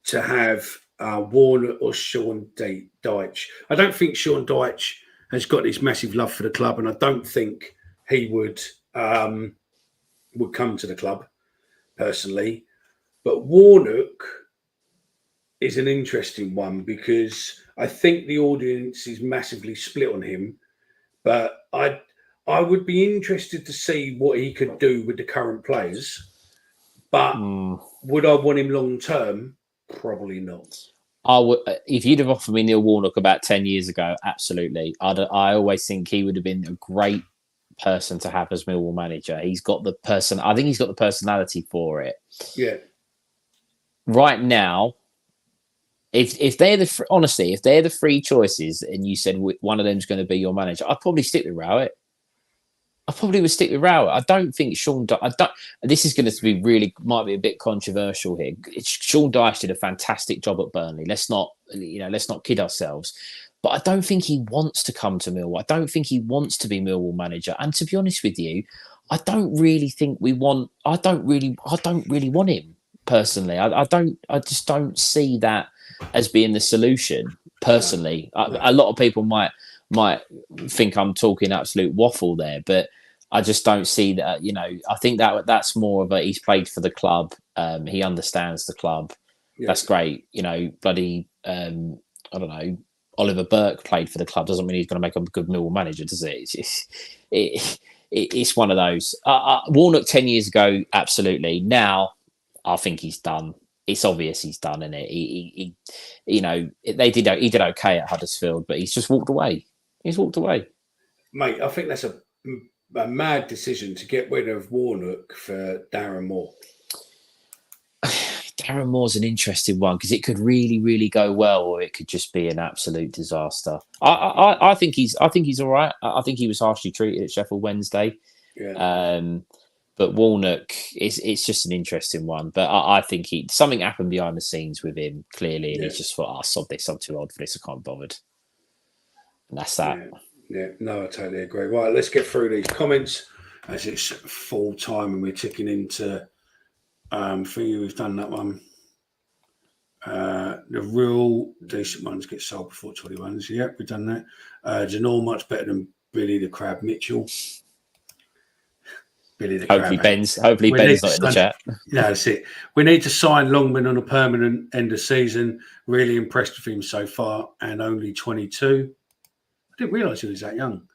to have Warner or Sean Dyche? I don't think Sean Dyche has got this massive love for the club, and I don't think he would come to the club personally. But Warnock is an interesting one because I think the audience is massively split on him. But I would be interested to see what he could do with the current players. But would I want him long term? Probably not. I would, if you'd have offered me Neil Warnock about 10 years ago, absolutely. I always think he would have been a great person to have as Millwall manager. He's got the I think he's got the personality for it. Yeah. Right now, if they're if they're the three choices, and you said one of them is going to be your manager, I'd probably stick with Rowett. I probably would stick with Rowett. I don't think Sean. This is going to be might be a bit controversial here. Sean Dyche did a fantastic job at Burnley. Let's not kid ourselves. But I don't think he wants to come to Millwall. I don't think he wants to be Millwall manager. And to be honest with you, I don't really think we want. I don't really want him personally. I just don't see that as being the solution. Personally, a lot of people might think I'm talking absolute waffle there, but I just don't see that. I think that's more of he's played for the club. He understands the club. Yeah. That's great. Bloody, I don't know, Oliver Burke played for the club. Doesn't mean he's going to make a good Millwall manager, does it? It's one of those. Warnock 10 years ago, absolutely. Now, I think he's done. It's obvious he's done, isn't it? He did okay at Huddersfield, but he's just walked away. He's walked away. Mate, I think that's a a mad decision to get rid of Warnock for Darren Moore? Darren Moore's an interesting one because it could really, really go well, or it could just be an absolute disaster. I think he's all right. I think he was harshly treated at Sheffield Wednesday. Yeah. But Warnock it's just an interesting one. But I think something happened behind the scenes with him clearly, and he's just thought, "Oh, sod this, I'm too old for this. I can't be bothered." And that's that. Yeah, no, I totally agree. Right, let's get through these comments as it's full time and we're ticking into. For you, we've done that one. The real decent ones get sold before 21s. Yep, we've done that. Janor much better than Billy the Crab Mitchell. Billy the Hopefully Crab. Ben's not in the chat. No, that's it. We need to sign Longman on a permanent end of season. Really impressed with him so far, and only 22. I didn't realise he was that young.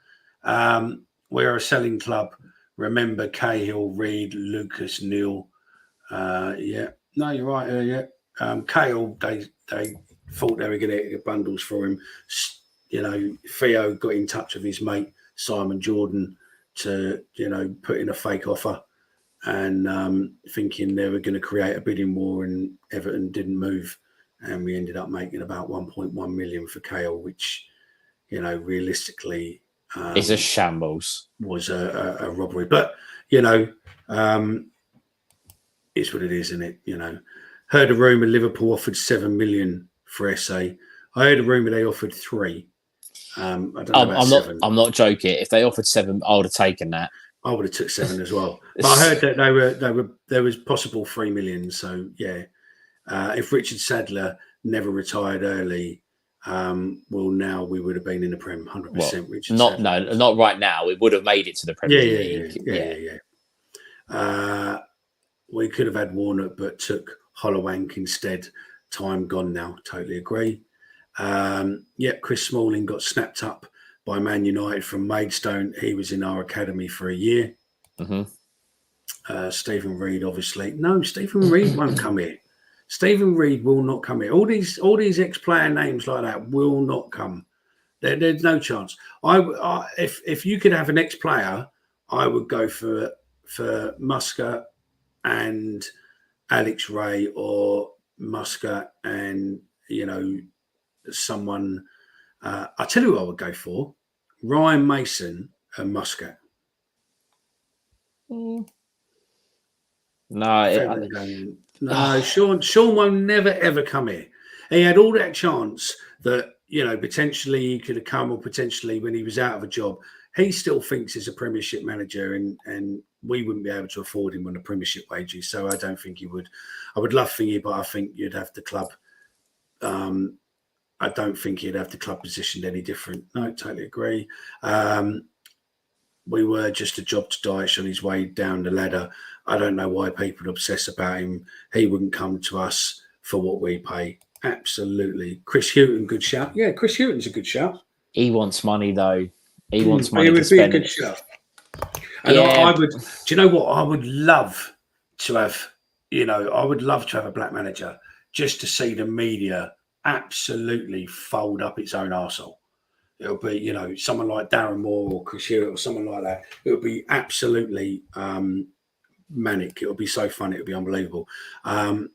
We're a selling club. Remember Cahill, Reed, Lucas, Neil. Yeah, no, you're right. Yeah, Cahill. They thought they were going to get bundles for him. You know, Theo got in touch with his mate Simon Jordan to put in a fake offer, and thinking they were going to create a bidding war, and Everton didn't move, and we ended up making about 1.1 million for Cahill, which realistically it's a shambles. Was a robbery, but it's what it is, isn't it? Heard a rumour Liverpool offered 7 million for SA. I heard a rumour they offered 3. I don't know about 7. I'm not joking. If they offered 7, I would have taken that. I would have took 7 as well. But I heard that there was possible 3 million. So yeah, if Richard Sadler never retired early, we would have been in the Prem 100%. Richard Sadler. Not right now. We would have made it to the Premier League. Yeah. We could have had Warnock, but took Hollowank instead. Time gone now. Totally agree. Chris Smalling got snapped up by Man United from Maidstone. He was in our academy for a year. Mm-hmm. Stephen Reed, obviously. No, Stephen Reed won't come here. Stephen Reed will not come here. All these ex-player names like that will not come. There's no chance. If you could have an ex-player, I would go for Muscat and Alex Ray, or Muscat and someone. I tell you who I would go for: Ryan Mason and Muscat. No, Sean will never ever come here. He had all that chance that potentially he could have come, or potentially when he was out of a job. He still thinks he's a Premiership manager, and we wouldn't be able to afford him on the Premiership wages. So I don't think he would. I would love for you, but I think you'd have the club. I don't think he'd have the club positioned any different. No, totally agree. We were just a job to Dyche on his way down the ladder. I don't know why people obsess about him. He wouldn't come to us for what we pay. Absolutely. Chris Hughton, good shout. Yeah, Chris Hughton's a good shout. He wants money, though. He wants money to spend. Be a good shout. And I would, do you know what? I would love to have, I would love to have a black manager just to see the media absolutely fold up its own arsehole. It'll be, someone like Darren Moore or Chris Hewitt or someone like that. It'll be absolutely manic. It'll be so fun. It'll be unbelievable. I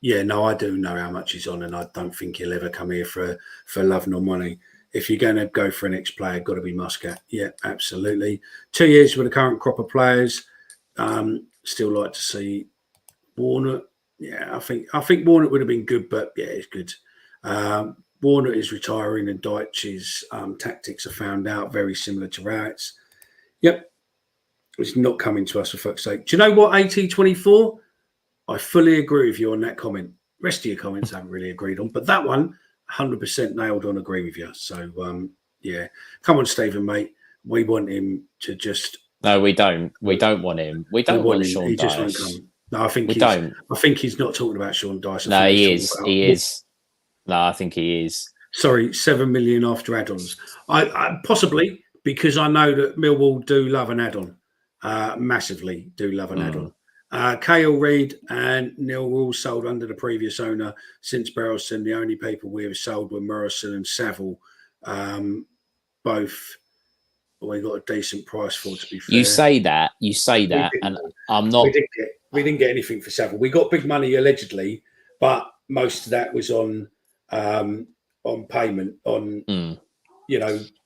do know how much he's on, and I don't think he'll ever come here for love nor money. If you're going to go for an ex-player, got to be Muscat. Yeah, absolutely. 2 years with the current crop of players. Still like to see Warnock. Yeah, I think Warnock would have been good, but yeah, it's good. Warnock is retiring, and Dyche's tactics are found out, very similar to Rowett's. Yep, it's not coming to us for fuck's sake. Do you know what, AT24? I fully agree with you on that comment. Rest of your comments I haven't really agreed on, but that one, 100% nailed on, agree with you. So, come on, Stephen, mate. We want him to just... No, we don't. We don't want him. We don't want Sean Dyche. He just won't come. No, I think he's not talking about Sean Dyche. No, he is. He is. No, I think he is. Sorry, 7 million after add-ons. I possibly, because I know that Millwall do love an add-on. Massively do love an add-on. Cahill, Reed and Neil were all sold under the previous owner. Since Barrelson, the only people we have sold were Morrison and Saville. Both we got a decent price for. To be fair, You say that, and I'm not. We didn't get anything for Saville. We got big money allegedly, but most of that was on payment, on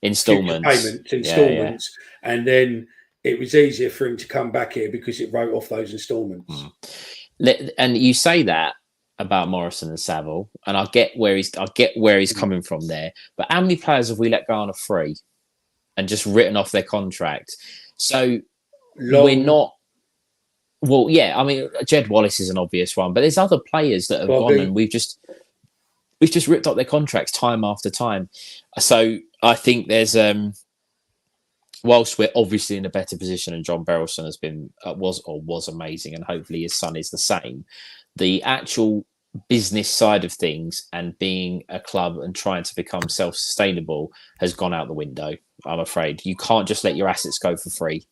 Installments, installments, and then it was easier for him to come back here because it wrote off those installments. And you say that about Morrison and Saville, and I get where he's coming from there. But how many players have we let go on a free and just written off their contract? So we're not. Well, yeah, I mean, Jed Wallace is an obvious one, but there's other players that have gone, and we've just ripped up their contracts time after time. So I think there's whilst we're obviously in a better position, and John Berylson has been was amazing, and hopefully his son is the same. The actual business side of things and being a club and trying to become self-sustainable has gone out the window. I'm afraid you can't just let your assets go for free.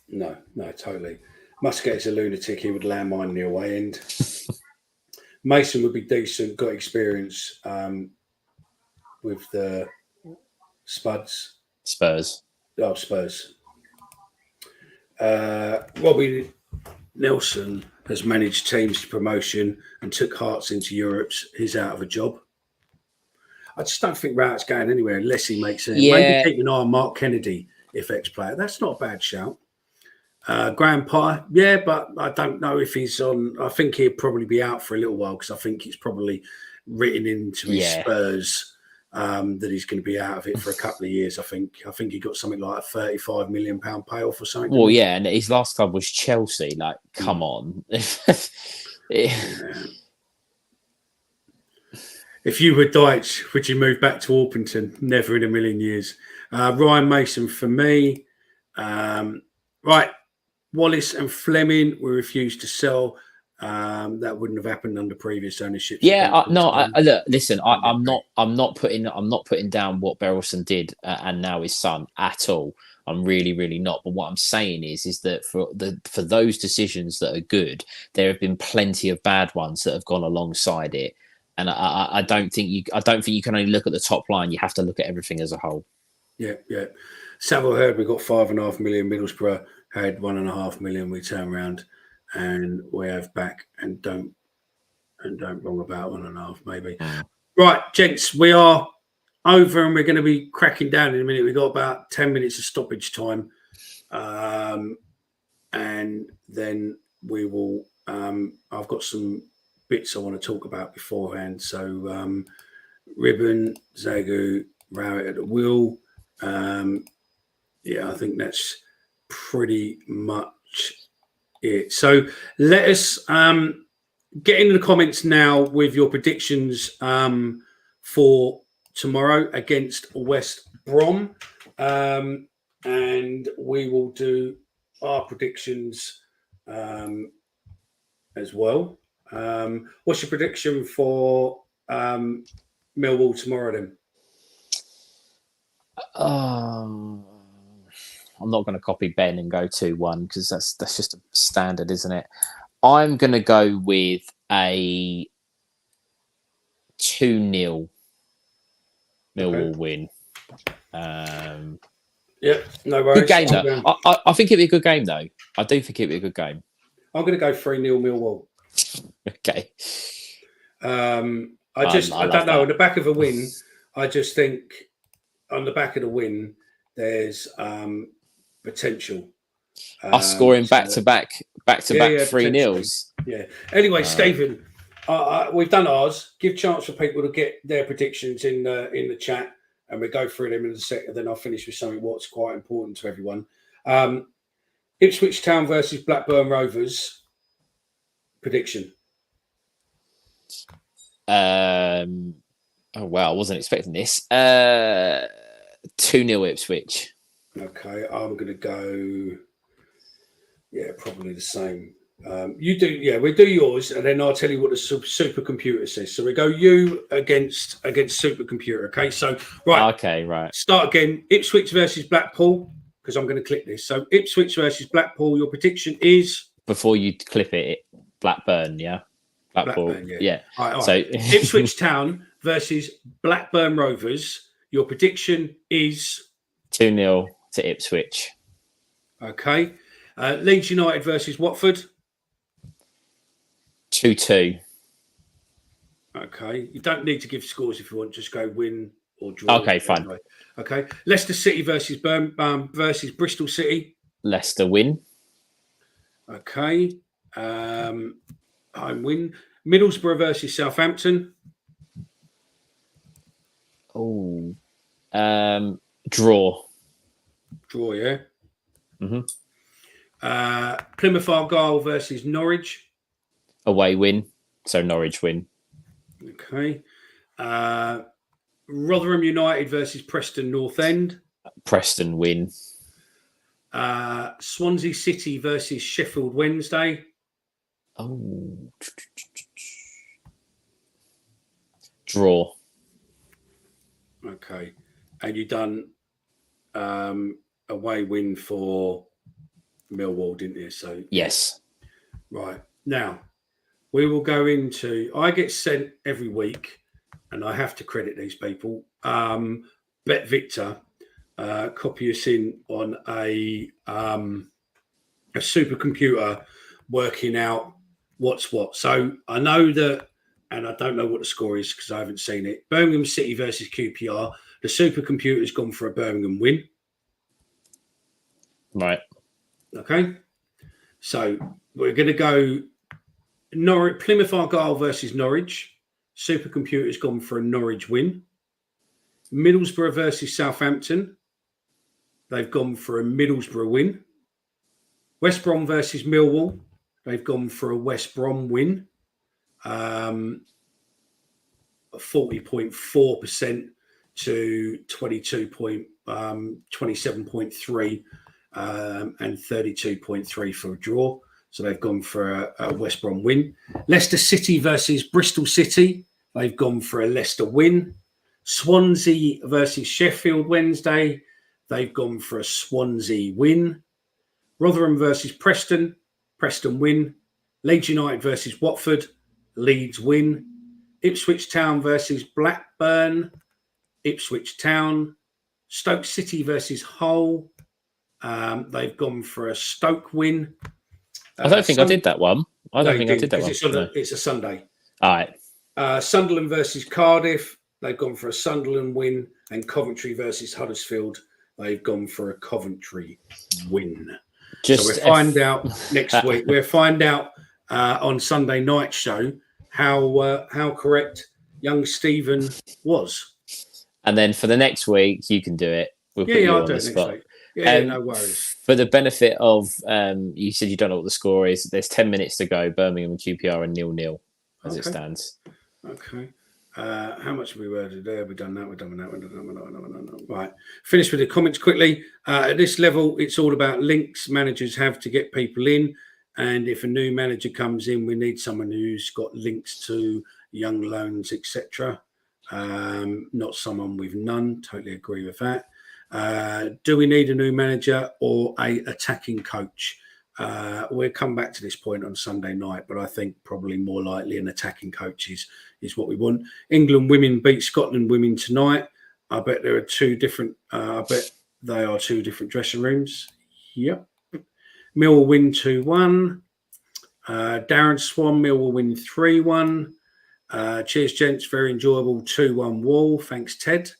No, totally. Muscat's a lunatic. He would landmine the away end. Mason would be decent, got experience with the Spurs. Oh, Spurs. Robbie Nelson has managed teams to promotion and took Hearts into Europe's. He's out of a job. I just don't think Rout's going anywhere unless he makes it. Yeah. Maybe keep an eye on Mark Kennedy, if ex-player. That's not a bad shout. Graham Pye, yeah, but I don't know if he's on. I think he'll probably be out for a little while because I think it's probably written into his Spurs that he's going to be out of it for a couple of years. I think he got something like a £35 million payoff or something. Well, yeah, and his last club was Chelsea. Like, come on. If you were Deitch, would you move back to Orpington? Never in a million years. Ryan Mason for me. Right. Wallace and Fleming were refused to sell. That wouldn't have happened under previous ownership. Yeah, look, listen. I'm not putting down what Berylson did and now his son at all. I'm really, really not. But what I'm saying is that for those decisions that are good, there have been plenty of bad ones that have gone alongside it. And I don't think you can only look at the top line. You have to look at everything as a whole. Yeah. Saville heard we got 5.5 million. Middlesbrough had 1.5 million. We turn around and we have back and don't wrong about 1.5 maybe. Right, gents, we are over and we're going to be cracking down in a minute. We've got about 10 minutes of stoppage time, and then we will. I've got some bits I want to talk about beforehand. So Ribbon, Zagu, Rowett at the wheel. I think that's pretty much it. So let us get into the comments now with your predictions for tomorrow against West Brom, and we will do our predictions as well. What's your prediction for Millwall tomorrow then? I'm not going to copy Ben and go 2-1 because that's just a standard, isn't it? I'm going to go with a 2-0 Millwall win. Yeah, no worries. Good game though. I think it'd be a good game though. I do think it'd be a good game. I'm going to go 3-0 Millwall. Okay. I don't know. On the back of a win, I just think on the back of the win, there's potential. Us scoring back-to-back 3-0s. Yeah. Anyway, Stephen, we've done ours. Give chance for people to get their predictions in the chat, and we'll go through them in a second. Then I'll finish with something what's quite important to everyone. Ipswich Town versus Blackburn Rovers. Prediction. Oh wow, I wasn't expecting this. 2-0 Ipswich. Okay, I'm going to go. Yeah, probably the same. You do, yeah. We do yours, and then I'll tell you what the supercomputer says. So we go you against supercomputer. Okay, so right. Okay, right. Start again. Ipswich versus Blackpool, because I'm going to click this. So Ipswich versus Blackpool. Your prediction is before you clip it. Blackburn, yeah. Blackburn, yeah. All right. So Ipswich Town versus Blackburn Rovers. Your prediction is 2-0 to Ipswich. Okay. Leeds United versus Watford. 2-2. Okay. You don't need to give scores if you want. Just go win or draw. Okay, fine. Okay. Leicester City versus versus Bristol City. Leicester win. Okay. Home win. Middlesbrough versus Southampton. Oh, draw. Draw, yeah. Mm-hmm. Plymouth Argyle versus Norwich. Away win. So Norwich win. Okay. Rotherham United versus Preston North End. Preston win. Swansea City versus Sheffield Wednesday. Oh, draw. Okay. And you done away win for Millwall, didn't you? So Yes. right. Now we will go into I get sent every week and I have to credit these people. Bet Victor copy us in on a supercomputer working out what's what. So I know that, and I don't know what the score is because I haven't seen it. Birmingham City versus QPR. The supercomputer's gone for a Birmingham win. Right. Okay. So we're going to go Plymouth Argyle versus Norwich. Supercomputer's gone for a Norwich win. Middlesbrough versus Southampton. They've gone for a Middlesbrough win. West Brom versus Millwall. They've gone for a West Brom win. 40.4% to 27.3 and 32.3 for a draw. So they've gone for a West Brom win. Leicester City versus Bristol City. They've gone for a Leicester win. Swansea versus Sheffield Wednesday. They've gone for a Swansea win. Rotherham versus Preston. Preston win. Leeds United versus Watford. Leeds win. Ipswich Town versus Blackburn. Ipswich Town. Stoke City versus Hull. They've gone for a Stoke win. I don't think I did that one. I did that one. It's a Sunday. All right. Sunderland versus Cardiff. They've gone for a Sunderland win. And Coventry versus Huddersfield. They've gone for a Coventry win. So we'll find out next week. We'll find out on Sunday night show how correct young Stephen was. And then for the next week, you can do it. We'll put you on the spot. No worries. For the benefit of, you said you don't know what the score is. There's 10 minutes to go. Birmingham and QPR are 0-0 as it stands. Okay. How much have we worded there? We've done that. We've done that. Right. Finish with the comments quickly. At this level, it's all about links managers have to get people in. And if a new manager comes in, we need someone who's got links to young loans, etc. Not someone with none. Totally agree with that. Do we need a new manager or a attacking coach? We'll come back to this point on Sunday night, but I think probably more likely an attacking coach is what we want. England women beat Scotland women tonight. I bet there are two different. I bet they are two different dressing rooms. Yep. Millwall win 2-1. Darren Swan, Millwall win 3-1. Cheers, gents. Very enjoyable 2-1 Wall. Thanks, Ted.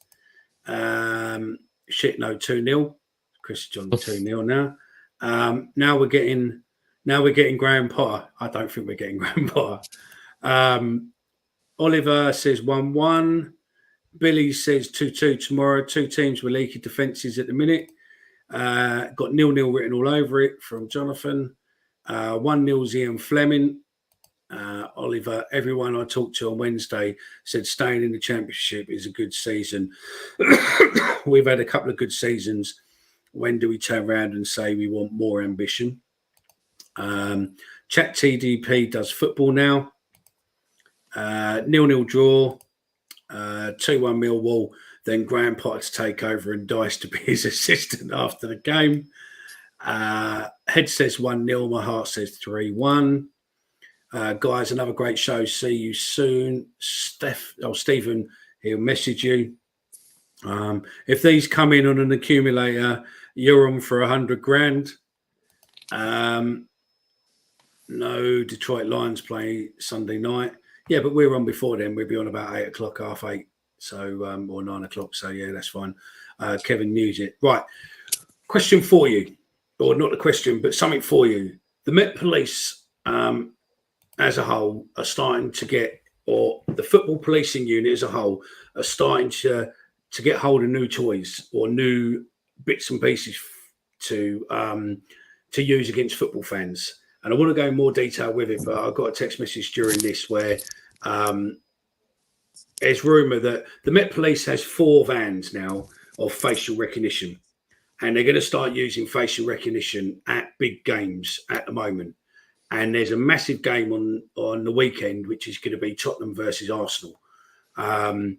2-0. Chris John 2-0 now. Now we're getting Graham Potter. I don't think we're getting Graham Potter. Oliver says 1-1. Billy says 2-2 tomorrow. Two teams with leaky defences at the minute. Got 0-0 written all over it from Jonathan. 1-0 Ian Fleming. Oliver, everyone I talked to on Wednesday said staying in the Championship is a good season. We've had a couple of good seasons. When do we turn around and say we want more ambition? Chat TDP does football now. 0-0 draw. 2-1 Millwall. Then Graham Potter to take over and Dice to be his assistant after the game. Head says 1-0. My heart says 3-1. Guys, another great show. See you soon. Stephen, he'll message you. If these come in on an accumulator You're on for 100 grand. No, Detroit Lions play Sunday night. Yeah, but we're on before then. We'll be on about 8 o'clock, 8:30. So, or 9 o'clock. So, yeah, that's fine. Kevin Nugent. Right. Question for you. Or not a question, but something for you. The Met Police, as a whole, are starting to get, or the football policing unit as a whole, are starting to get hold of new toys or new bits and pieces to use against football fans. And I want to go in more detail with it, but I got a text message during this where there's rumour that the Met Police has 4 vans now of facial recognition, and they're going to start using facial recognition at big games at the moment. And there's a massive game on the weekend, which is going to be Tottenham versus Arsenal. And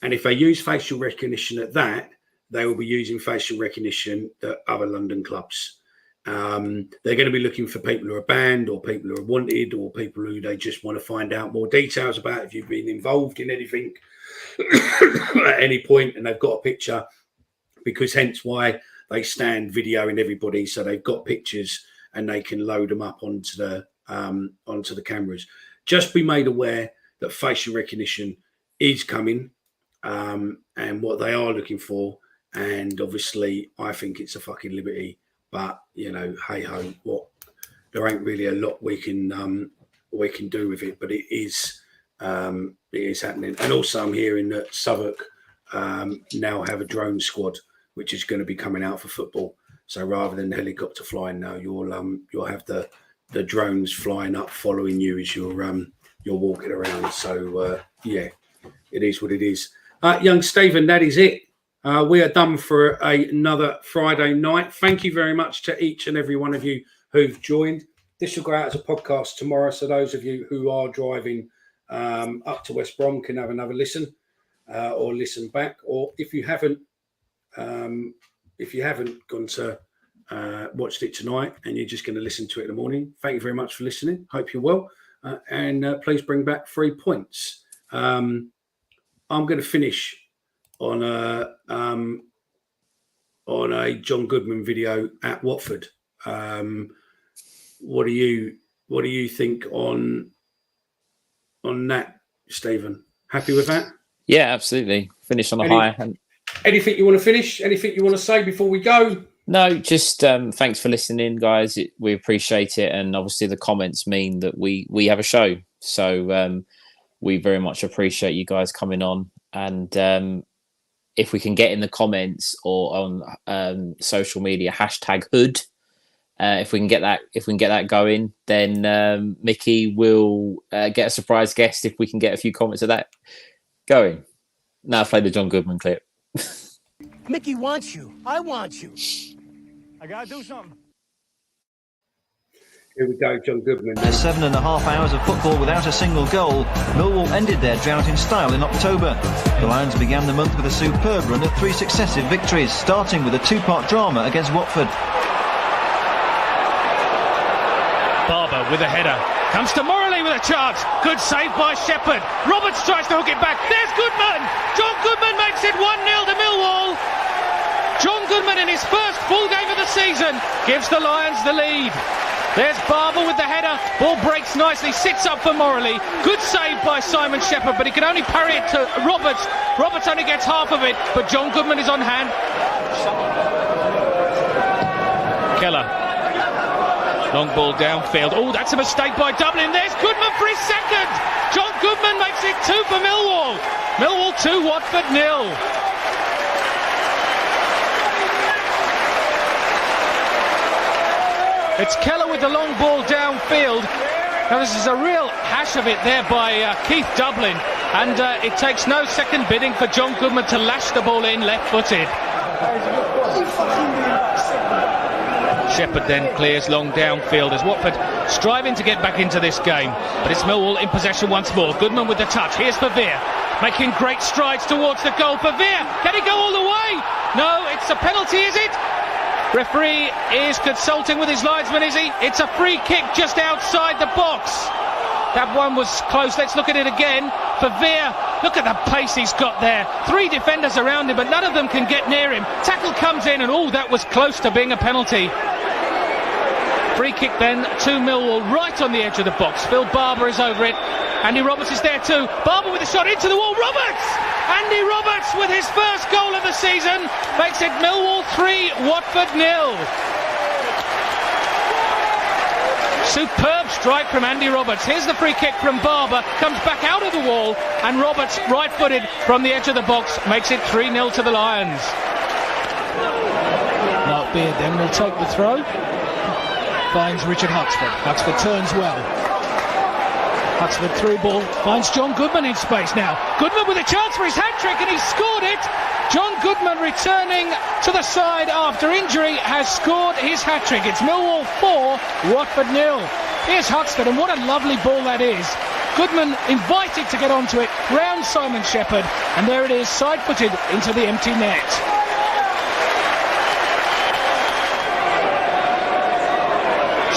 if they use facial recognition at that, they will be using facial recognition at other London clubs. They're going to be looking for people who are banned or people who are wanted or people who they just want to find out more details about if you've been involved in anything at any point, and they've got a picture, because hence why they stand videoing everybody, so they've got pictures and they can load them up onto the cameras. Just be made aware that facial recognition is coming, and what they are looking for. And obviously, I think it's a fucking liberty. But you know, hey ho, there ain't really a lot we can do with it. But it is happening. And also, I'm hearing that Southwark now have a drone squad, which is going to be coming out for football. So rather than helicopter flying now, you'll have the drones flying up, following you as you're walking around. So yeah, it is what it is. Young Stephen, that is it. We are done for another Friday night. Thank you very much to each and every one of you who've joined. This will go out as a podcast tomorrow, so those of you who are driving up to West Brom can have another listen or listen back. Or if you haven't gone to watched it tonight and you're just going to listen to it in the morning, thank you very much for listening. Hope you're well, and please bring back 3 points. I'm going to finish on a John Goodman video at Watford. What do you think on that, Stephen? Happy with that? Yeah, absolutely. Finish on a high. Anything you want to finish? Anything you want to say before we go? No, just thanks for listening, guys. We appreciate it, and obviously the comments mean that we have a show. So we very much appreciate you guys coming on, and if we can get in the comments or on social media #hood, if we can get that going, then Mickey will get a surprise guest if we can get a few comments of that going. Now play the John Goodman clip. Mickey wants you. I want you. I gotta do something. Here we go, John Goodman. 7.5 hours of football without a single goal, Millwall ended their drought in style in October. The Lions began the month with a superb run of 3 successive victories, starting with a 2-part drama against Watford. Barber with a header. Comes to Morley with a chance. Good save by Shepherd. Roberts tries to hook it back. There's Goodman. John Goodman makes it 1-0 to Millwall. John Goodman in his first full game of the season gives the Lions the lead. There's Barber with the header. Ball breaks nicely, sits up for Morley. Good save by Simon Shepherd, but he can only parry it to Roberts. Roberts only gets half of it, but John Goodman is on hand. Keller. Long ball downfield. Oh, that's a mistake by Dublin. There's Goodman for his second. John Goodman makes it 2 for Millwall. Millwall 2, Watford 0. It's Keller with the long ball downfield. Now this is a real hash of it there by Keith Dublin, and it takes no second bidding for John Goodman to lash the ball in left-footed. Shepherd then clears long downfield as Watford striving to get back into this game, but it's Millwall in possession once more. Goodman with the touch. Here's Verveer making great strides towards the goal. Verveer, can he go all the way? No, it's a penalty, is it? Referee is consulting with his linesman, is he? It's a free kick just outside the box. That one was close. Let's look at it again. for Veer. Look at the pace he's got there. 3 defenders around him, but none of them can get near him. Tackle comes in, and that was close to being a penalty. Free kick then to Millwall, right on the edge of the box. Phil Barber is over it. Andy Roberts is there too. Barber with a shot into the wall. Roberts! Andy Roberts with his first goal of the season makes it Millwall 3, Watford 0. Superb strike from Andy Roberts. Here's the free kick from Barber. Comes back out of the wall, and Roberts, right-footed from the edge of the box, makes it 3-0 to the Lions. Mark Beard then will take the throw. Finds Richard Huxford. Huxford turns well. Huxford through ball. Finds John Goodman in space now. Goodman with a chance for his hat-trick, and he's scored it. John Goodman, returning to the side after injury, has scored his hat-trick. It's Millwall 4, Watford 0. Here's Huxford, and what a lovely ball that is. Goodman invited to get onto it, round Simon Shepherd, and there it is, side-footed into the empty net.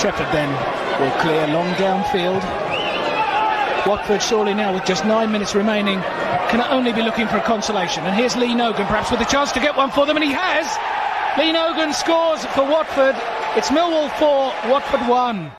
Shepherd then will clear long downfield. Watford surely now, with just 9 minutes remaining, can only be looking for a consolation. And here's Lee Nogan, perhaps with a chance to get one for them, and he has. Lee Nogan scores for Watford. It's Millwall 4, Watford 1.